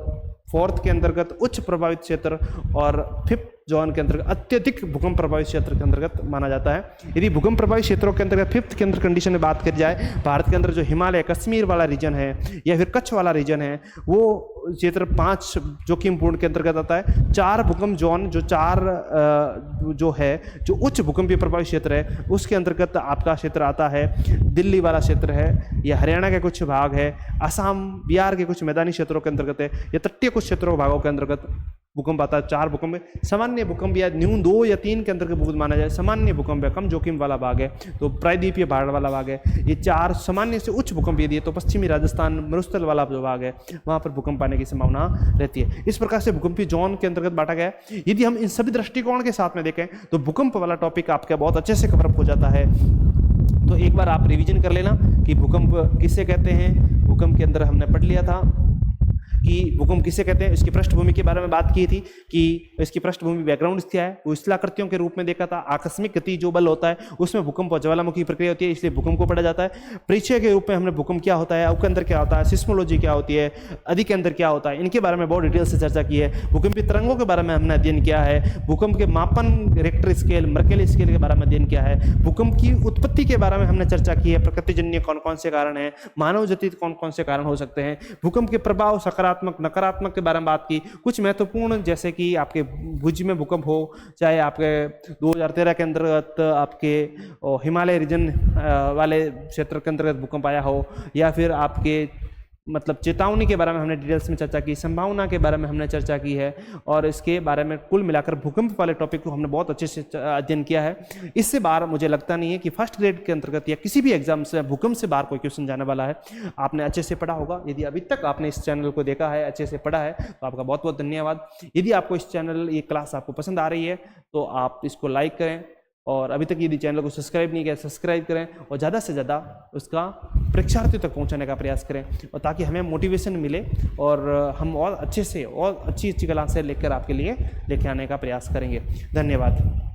फोर्थ के अंतर्गत उच्च प्रभावित क्षेत्र, और फिफ्थ जोन के अंतर्गत अत्यधिक भूकंप प्रभावित क्षेत्र के अंतर्गत माना जाता है। यदि भूकंप प्रभावित क्षेत्रों के अंतर्गत फिफ्थ के अंदर कंडीशन में बात करी जाए, भारत के अंदर जो हिमालय कश्मीर वाला रीजन है या फिर कच्छ वाला रीजन है, वो क्षेत्र 5 जोखिमपूर्ण के अंतर्गत आता है। 4 भूकंप जोन, जो 4 जो है जो उच्च भूकंपीय प्रभावित क्षेत्र है उसके अंतर्गत आपका क्षेत्र आता है। दिल्ली वाला क्षेत्र है, या हरियाणा के कुछ भाग है, असम बिहार के कुछ मैदानी क्षेत्रों के अंतर्गत है, या तटीय कुछ क्षेत्रों भागों के अंतर्गत भूकंप आता है। 4 भूकंप है। सामान्य भूकंप या न्यून 2 या 3 के अंतर्गत भूकंप माना जाए, सामान्य भूकंप है, कम जोखिम वाला भाग है, तो प्रायद्वीपीय पहाड़ वाला भाग है। ये 4 सामान्य से उच्च भूकंप यदि है तो पश्चिमी राजस्थान मरुस्थल वाला जो भाग है वहां पर भूकंप आने की संभावना रहती है। इस प्रकार से भूकंपी जोन के अंतर्गत बांटा गया है। यदि हम इन सभी दृष्टिकोण के साथ में देखें तो भूकंप वाला टॉपिक आपका बहुत अच्छे से कवरअप हो जाता है। तो एक बार आप रिवीजन कर लेना कि भूकंप किसे कहते हैं। भूकंप के अंदर हमने पढ़ लिया था कि भूकंप किसे कहते हैं, इसकी पृष्ठभूमि के बारे में बात की थी कि इसकी पृष्ठभूमि बैकग्राउंड क्या है, वो स्थलाकृतियों के रूप में देखा था। आकस्मिक गति जो बल होता है उसमें भूकंप और ज्वालामुखी प्रक्रिया होती है, इसलिए भूकंप को पढ़ा जाता है। परिचय के रूप में हमने भूकंप क्या होता है, अव के अंदर क्या होता है, सिस्मोलॉजी क्या होती है, अधि के अंदर क्या होता है, इनके बारे में बहुत डिटेल से चर्चा की है। भूकंपीय तरंगों के बारे में हमने अध्ययन किया है। भूकंप के मापन, रिक्टर स्केल, मर्केली स्केल के बारे में अध्ययन किया है। भूकंप की उत्पत्ति के बारे में हमने चर्चा की है, प्रकृतिजन्य कौन कौन से कारण हैं, मानव जनित कौन कौन से कारण हो सकते हैं। भूकंप के प्रभाव सकारात्मक नकारात्मक के बारे में बात की। कुछ महत्वपूर्ण जैसे कि आपके भुज में भूकंप हो, चाहे आपके 2013 के अंतर्गत आपके हिमालय रीजन वाले क्षेत्र के अंतर्गत भूकंप आया हो, या फिर आपके मतलब चेतावनी के बारे में हमने डिटेल्स में चर्चा की, संभावना के बारे में हमने चर्चा की है, और इसके बारे में कुल मिलाकर भूकंप वाले टॉपिक को हमने बहुत अच्छे से अध्ययन किया है। इससे बाहर मुझे लगता नहीं है कि फर्स्ट ग्रेड के अंतर्गत या किसी भी एग्जाम से भूकंप से बाहर कोई क्वेश्चन जाने वाला है। आपने अच्छे से पढ़ा होगा। यदि अभी तक आपने इस चैनल को देखा है, अच्छे से पढ़ा है, तो आपका बहुत बहुत धन्यवाद। यदि आपको इस चैनल, ये क्लास आपको पसंद आ रही है तो आप इसको लाइक करें, और अभी तक यदि चैनल को सब्सक्राइब नहीं किया सब्सक्राइब करें, और ज़्यादा से ज़्यादा उसका परीक्षार्थियों तक पहुंचाने का प्रयास करें, और ताकि हमें मोटिवेशन मिले और हम और अच्छे से और अच्छी क्लासें लेकर आपके लिए लेके आने का प्रयास करेंगे। धन्यवाद।